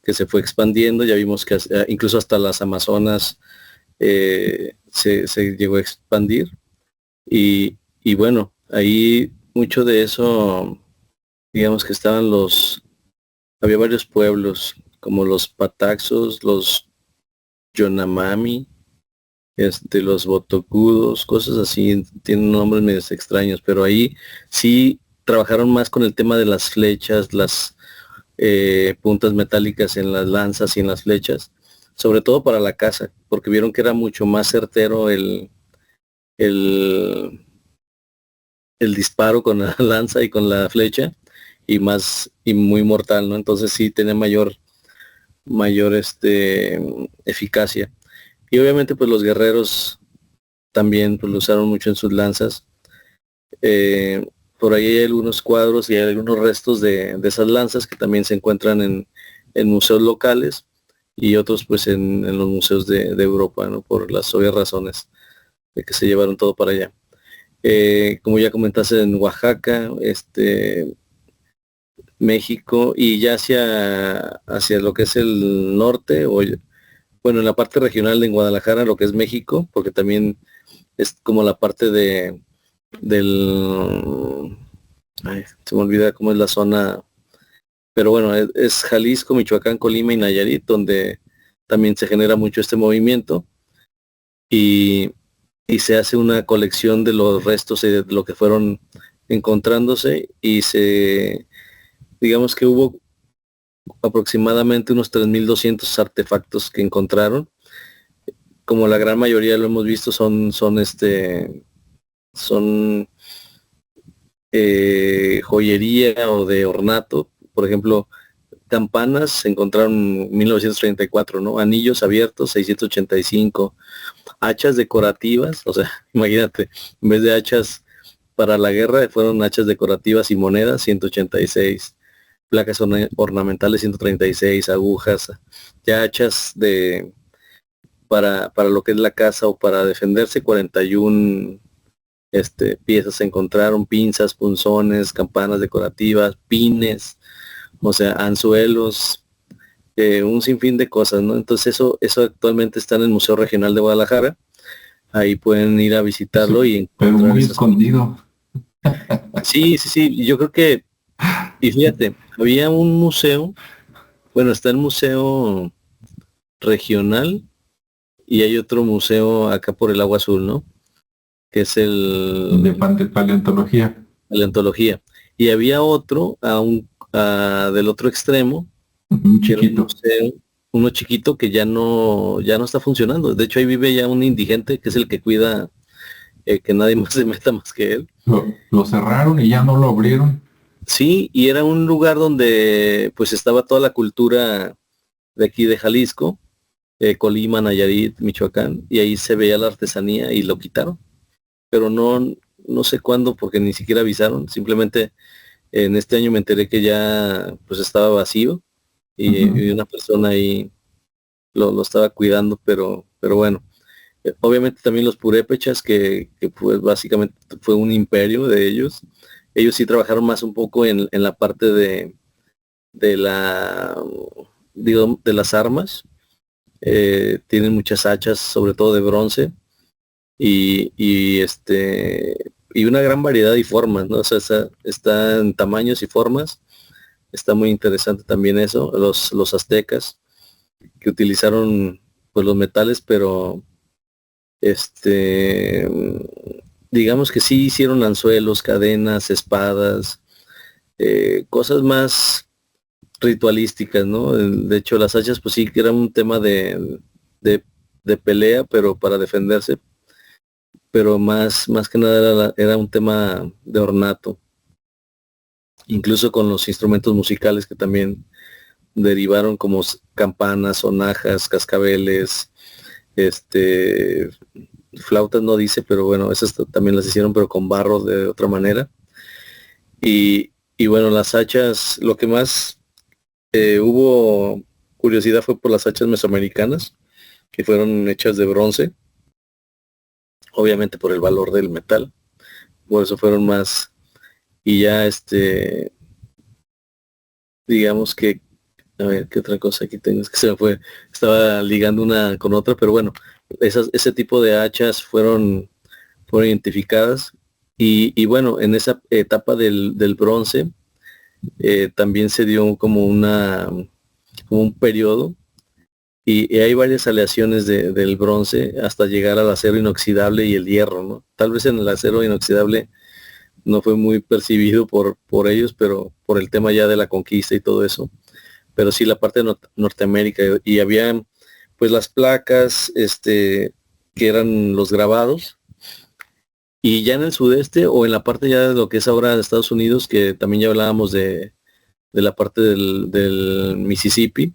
que se fue expandiendo, ya vimos que incluso hasta las Amazonas se llegó a expandir y bueno, ahí mucho de eso, digamos que había varios pueblos como los Pataxos, los Yonamami, los botocudos, cosas así, tienen nombres medio extraños, pero ahí sí trabajaron más con el tema de las flechas, las puntas metálicas en las lanzas y en las flechas, sobre todo para la caza, porque vieron que era mucho más certero el, el disparo con la lanza y con la flecha y muy mortal, ¿no? Entonces sí tenía mayor eficacia. Y obviamente pues los guerreros también pues lo usaron mucho en sus lanzas. Por ahí hay algunos cuadros y hay algunos restos de esas lanzas que también se encuentran en museos locales y otros pues en los museos de Europa, ¿no? Por las obvias razones de que se llevaron todo para allá. Como ya comentaste, en Oaxaca, México y ya hacia lo que es el norte, bueno, en la parte regional de Guadalajara, lo que es México, porque también es como la parte del, ay, se me olvida cómo es la zona, pero bueno, es Jalisco, Michoacán, Colima y Nayarit, donde también se genera mucho este movimiento y, y se hace una colección de los restos y de lo que fueron encontrándose y digamos que hubo aproximadamente unos 3.200 artefactos que encontraron. Como la gran mayoría lo hemos visto, son joyería o de ornato. Por ejemplo, campanas se encontraron en 1934, ¿no? Anillos abiertos, 685. Hachas decorativas, o sea, imagínate, en vez de hachas para la guerra, fueron hachas decorativas y monedas, 186. Placas ornamentales, 136. Agujas, ya hachas para lo que es la casa o para defenderse, 41 piezas se encontraron, pinzas, punzones, campanas decorativas, pines, o sea, anzuelos, un sinfín de cosas, ¿no? Entonces eso actualmente está en el Museo Regional de Guadalajara. Ahí pueden ir a visitarlo Sí, y pero encontrar muy esas. escondido. Sí, sí, sí, yo creo que, y fíjate, había un museo, bueno, está el Museo Regional y hay otro museo acá por el Agua Azul, ¿no? Que es De paleontología. paleontología. Y había otro del otro extremo, Un que era un chiquito. museo, uno chiquito que ya no está funcionando. De hecho, ahí vive ya un indigente que es el que cuida que nadie más se meta más que él. Lo cerraron y ya no lo abrieron. Sí, y era un lugar donde pues estaba toda la cultura de aquí de Jalisco, Colima, Nayarit, Michoacán, y ahí se veía la artesanía y lo quitaron. Pero no sé cuándo porque ni siquiera avisaron, simplemente en este año me enteré que ya pues estaba vacío y una persona ahí lo estaba cuidando, pero bueno. Obviamente también los purépechas, que pues básicamente fue un imperio de ellos. Ellos sí trabajaron más un poco en la parte de de las armas. Tienen muchas hachas, sobre todo de bronce, y una gran variedad y formas, ¿no? O sea, está en tamaños y formas. Está muy interesante también eso. Los aztecas que utilizaron pues los metales, pero este digamos que sí hicieron anzuelos, cadenas, espadas, cosas más ritualísticas, ¿no? De hecho, las hachas, pues sí que era un tema de, de pelea, pero para defenderse, pero más que nada era un tema de ornato, incluso con los instrumentos musicales que también derivaron como campanas, sonajas, cascabeles, este, flautas no dice, pero bueno, esas también las hicieron, pero con barro de otra manera. Y bueno, las hachas, lo que más hubo curiosidad fue por las hachas mesoamericanas, que fueron hechas de bronce, obviamente por el valor del metal, por eso fueron más, y ya digamos que, a ver, ¿qué otra cosa aquí tengo? Es que se me fue, estaba ligando una con otra, pero bueno, ese tipo de hachas fueron identificadas, y bueno, en esa etapa del bronce, también se dio como como un periodo, y hay varias aleaciones del bronce hasta llegar al acero inoxidable y el hierro, ¿no? Tal vez en el acero inoxidable no fue muy percibido por ellos, pero por el tema ya de la conquista y todo eso, pero sí la parte de Norteamérica, y había pues las placas, que eran los grabados, y ya en el sudeste o en la parte ya de lo que es ahora de Estados Unidos, que también ya hablábamos de la parte del Mississippi,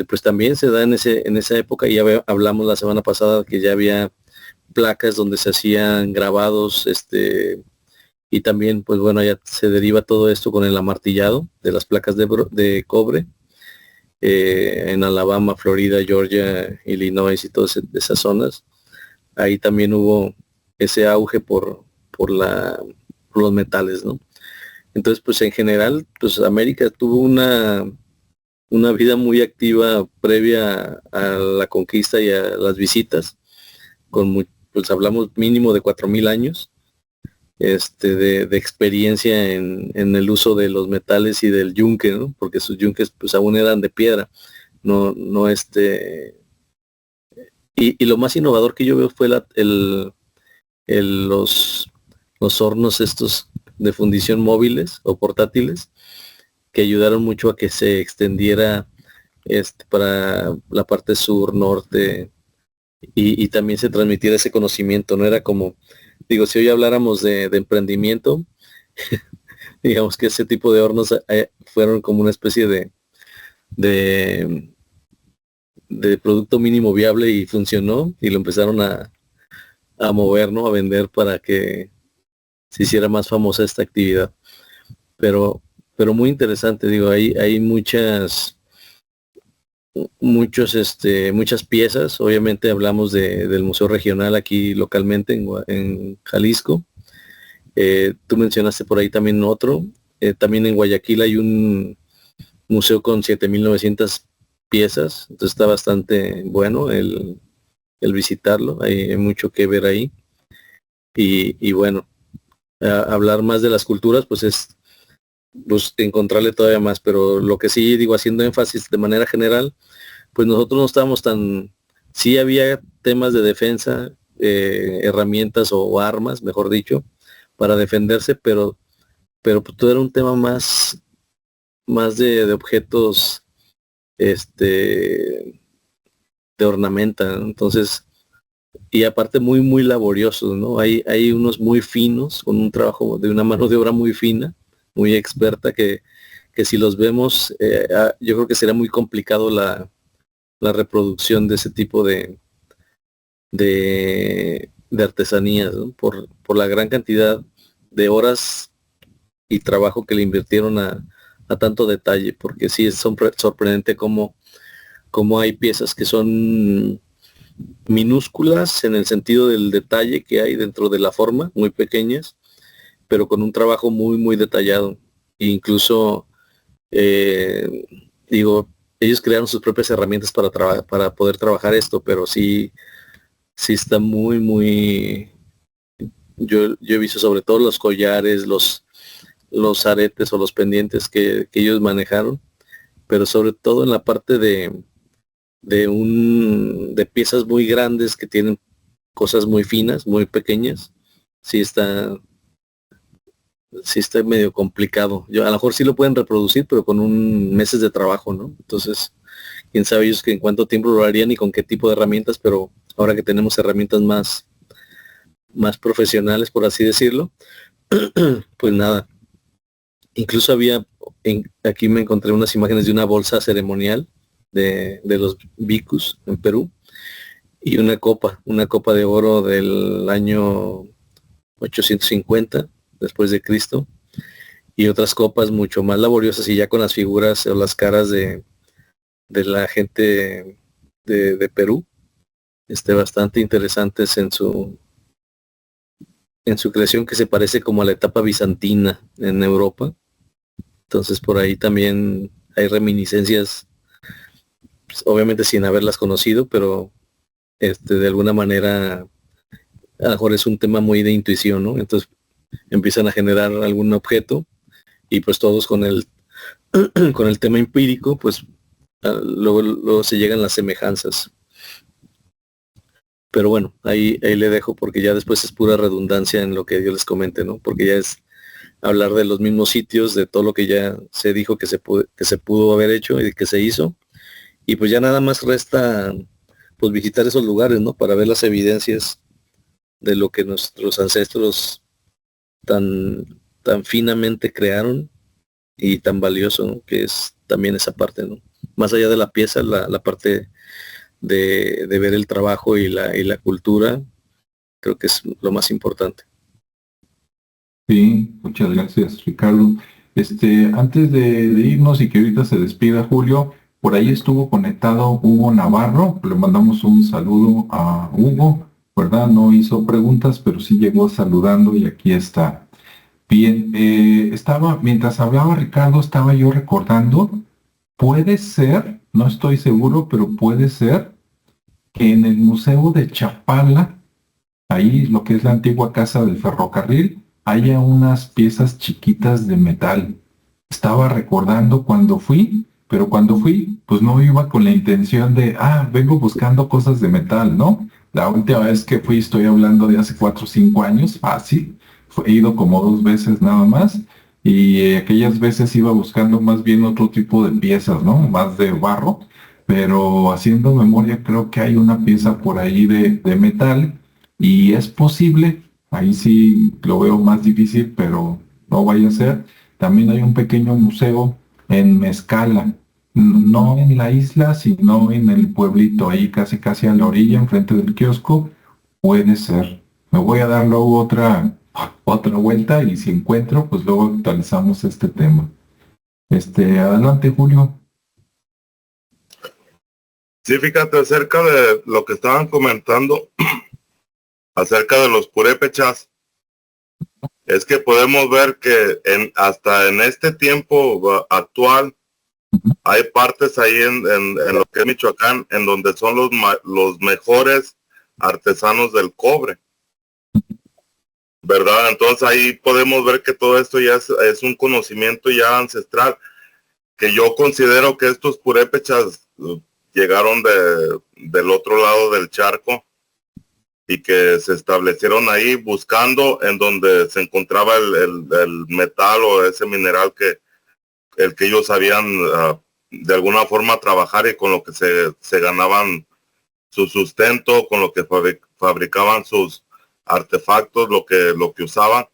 pues también se da en esa época, y ya hablamos la semana pasada que ya había placas donde se hacían grabados, y también, pues bueno, ya se deriva todo esto con el amartillado de las placas de cobre, en Alabama, Florida, Georgia, Illinois y todas esas zonas. Ahí también hubo ese auge por los metales, ¿no? Entonces, pues en general, pues América tuvo una vida muy activa previa a la conquista y a las visitas, pues hablamos mínimo de 4.000 años, de experiencia en el uso de los metales y del yunque, ¿no? Porque sus yunques pues aún eran de piedra, no y lo más innovador que yo veo fue los hornos estos de fundición móviles o portátiles, que ayudaron mucho a que se extendiera para la parte sur, norte, y también se transmitiera ese conocimiento. No era como, digo, si hoy habláramos de emprendimiento, digamos que ese tipo de hornos fueron como una especie de, de producto mínimo viable, y funcionó, y lo empezaron a mover, ¿no? A vender para que se hiciera más famosa esta actividad. Pero, pero muy interesante, digo, hay muchas piezas. Obviamente hablamos del Museo Regional aquí localmente en Jalisco. Tú mencionaste por ahí también otro. También en Guayaquil hay un museo con 7.900 piezas, entonces está bastante bueno el visitarlo. Hay mucho que ver ahí, y bueno, hablar más de las culturas pues es pues encontrarle todavía más, pero lo que sí digo, haciendo énfasis de manera general, pues nosotros no estábamos sí había temas de defensa, herramientas o armas, mejor dicho, para defenderse, pero pues todo era un tema más de objetos, de ornamenta, ¿no? Entonces, y aparte muy laboriosos, ¿no? Hay unos muy finos, con un trabajo de una mano de obra muy fina, muy experta, que si los vemos, yo creo que sería muy complicado la reproducción de ese tipo de artesanías, ¿no? Por la gran cantidad de horas y trabajo que le invirtieron a tanto detalle, porque sí es sorprendente cómo hay piezas que son minúsculas en el sentido del detalle que hay dentro de la forma, muy pequeñas, pero con un trabajo muy detallado. E incluso, eh, digo, ellos crearon sus propias herramientas para poder trabajar esto, pero sí está muy, yo he visto sobre todo los collares, los aretes o los pendientes que ellos manejaron, pero sobre todo en la parte de piezas muy grandes que tienen cosas muy finas, muy pequeñas, sí está medio complicado. Yo, a lo mejor sí lo pueden reproducir, pero con meses de trabajo, ¿no? Entonces, quién sabe ellos que en cuánto tiempo lo harían y con qué tipo de herramientas, pero ahora que tenemos herramientas más profesionales, por así decirlo, pues nada. Incluso aquí me encontré unas imágenes de una bolsa ceremonial de los bhikkhus en Perú y una copa de oro del año 850 después de Cristo, y otras copas mucho más laboriosas y ya con las figuras o las caras de la gente de Perú, bastante interesantes en su creación, que se parece como a la etapa bizantina en Europa. Entonces por ahí también hay reminiscencias, pues, obviamente sin haberlas conocido, pero de alguna manera a lo mejor es un tema muy de intuición, ¿no? Entonces empiezan a generar algún objeto y pues todos con el con el tema empírico, pues luego se llegan las semejanzas. Pero bueno, ahí le dejo porque ya después es pura redundancia en lo que yo les comente, ¿no? Porque ya es hablar de los mismos sitios, de todo lo que ya se dijo que se pudo haber hecho y que se hizo. Y pues ya nada más resta pues visitar esos lugares, ¿no? Para ver las evidencias de lo que nuestros ancestros tan finamente crearon y tan valioso, ¿no? Que es también esa parte, ¿no? Más allá de la pieza, la parte de ver el trabajo y la cultura, creo que es lo más importante. Sí, muchas gracias, Ricardo. Antes de irnos y que ahorita se despida Julio, por ahí estuvo conectado Hugo Navarro. Le mandamos un saludo a Hugo, ¿verdad? No hizo preguntas, pero sí llegó saludando y aquí está. Bien, mientras hablaba Ricardo, estaba yo recordando, puede ser, no estoy seguro, pero puede ser que en el Museo de Chapala, ahí lo que es la antigua casa del ferrocarril, haya unas piezas chiquitas de metal. Estaba recordando cuando fui, pero cuando fui, pues no iba con la intención de, vengo buscando cosas de metal, ¿no? La última vez que fui, estoy hablando de hace 4 o 5 años, fácil. He ido como 2 veces nada más. Y aquellas veces iba buscando más bien otro tipo de piezas, ¿no? Más de barro. Pero haciendo memoria, creo que hay una pieza por ahí de metal y es posible, ahí sí lo veo más difícil, pero no vaya a ser. También hay un pequeño museo en Mezcala, no en la isla, sino en el pueblito, ahí casi casi a la orilla, enfrente del kiosco. Puede ser. Me voy a dar luego otra vuelta y si encuentro, pues luego actualizamos este tema. Adelante, Julio. Sí, fíjate, acerca de lo que estaban comentando, acerca de los purépechas, es que podemos ver que hasta en este tiempo actual hay partes ahí en lo que es Michoacán, en donde son los mejores artesanos del cobre, ¿verdad? Entonces ahí podemos ver que todo esto ya es un conocimiento ya ancestral, que yo considero que estos purépechas llegaron del otro lado del charco y que se establecieron ahí buscando en donde se encontraba el metal o ese mineral el que ellos sabían de alguna forma trabajar y con lo que se ganaban su sustento, con lo que fabricaban sus artefactos, lo que usaban.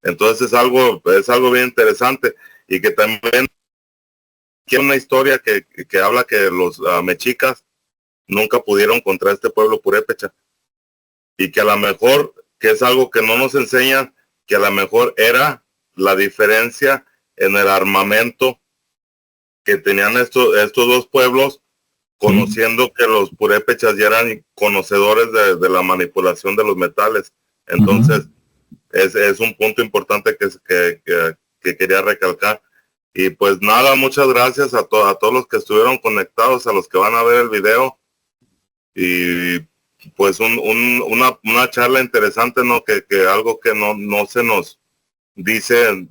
Entonces es algo bien interesante y que también tiene una historia que habla que los mexicas nunca pudieron contra este pueblo purépecha y que a lo mejor, que es algo que no nos enseñan, que a lo mejor era la diferencia en el armamento que tenían estos dos pueblos, conociendo que los purépechas ya eran conocedores de la manipulación de los metales. Entonces, es un punto importante que quería recalcar. Y pues nada, muchas gracias a todos los que estuvieron conectados, a los que van a ver el video. Y pues una charla interesante, ¿no? Que algo que no se nos dice,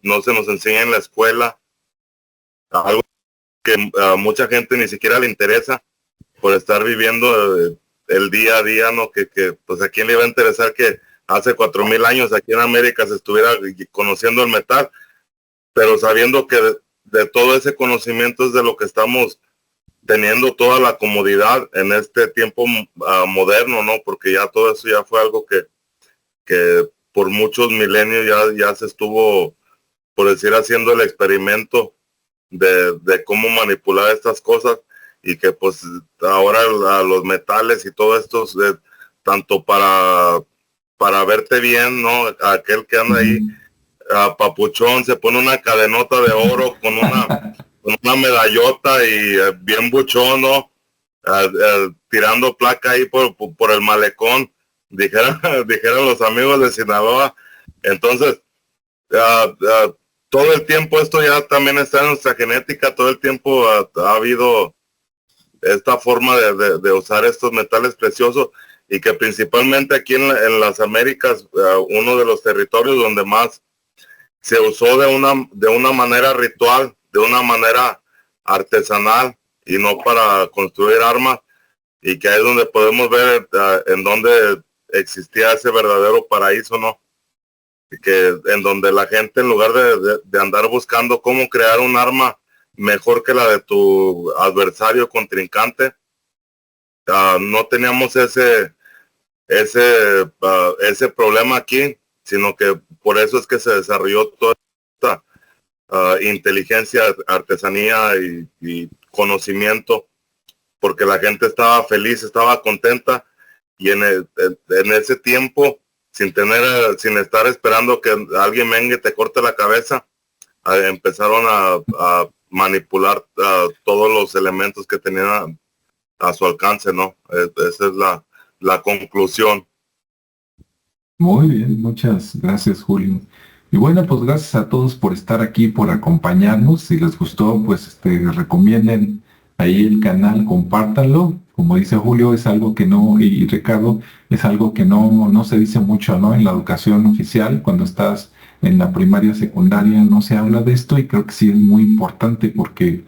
no se nos enseña en la escuela, algo que a mucha gente ni siquiera le interesa por estar viviendo el día a día, ¿no? Que pues a quién le va a interesar que hace 4000 años aquí en América se estuviera conociendo el metal, pero sabiendo que de todo ese conocimiento es de lo que estamos teniendo toda la comodidad en este tiempo moderno, ¿no? Porque ya todo eso ya fue algo que por muchos milenios ya se estuvo, por decir, haciendo el experimento de cómo manipular estas cosas, y que pues ahora los metales y todo esto, tanto para verte bien, ¿no? Aquel que anda ahí, papuchón, se pone una cadenota de oro con una medallota y bien buchón, ¿no? Tirando placa ahí por el malecón, dijeran los amigos de Sinaloa. Entonces, todo el tiempo esto ya también está en nuestra genética, todo el tiempo ha habido esta forma de usar estos metales preciosos, y que principalmente aquí en las Américas, uno de los territorios donde más se usó de una manera ritual, de una manera artesanal y no para construir armas, y que ahí es donde podemos ver en donde existía ese verdadero paraíso, ¿no? Y que en donde la gente, en lugar de andar buscando cómo crear un arma mejor que la de tu adversario contrincante, no teníamos ese problema aquí, sino que por eso es que se desarrolló toda esta inteligencia, artesanía y conocimiento, porque la gente estaba feliz, estaba contenta, y en ese tiempo, sin estar esperando que alguien venga y te corte la cabeza, empezaron a manipular todos los elementos que tenían a su alcance, ¿no? Esa es la conclusión. Muy bien, muchas gracias, Julio. Y bueno, pues gracias a todos por estar aquí, por acompañarnos. Si les gustó, pues recomienden ahí el canal, compártanlo. Como dice Julio, es algo que no, y Ricardo, es algo que no se dice mucho, ¿no? En la educación oficial, cuando estás en la primaria, secundaria, no se habla de esto, y creo que sí es muy importante, porque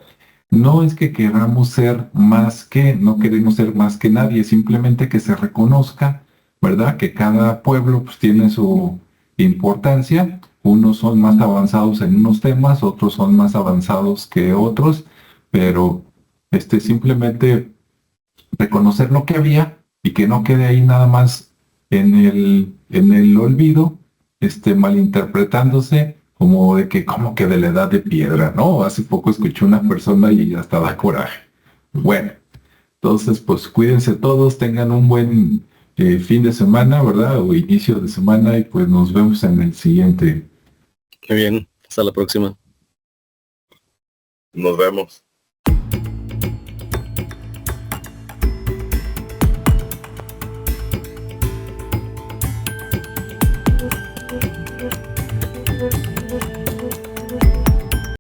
no es que queramos ser más que, no queremos ser más que nadie, simplemente que se reconozca, ¿verdad? Que cada pueblo pues tiene su importancia. Unos son más avanzados en unos temas, otros son más avanzados que otros, pero simplemente reconocer lo que había, y que no quede ahí nada más en el olvido, malinterpretándose como de que, como que de la edad de piedra, ¿no? Hace poco escuché una persona y hasta da coraje. Bueno, entonces pues cuídense todos, tengan un buen fin de semana, ¿verdad? O inicio de semana, y pues nos vemos en el siguiente. Qué bien, hasta la próxima. Nos vemos.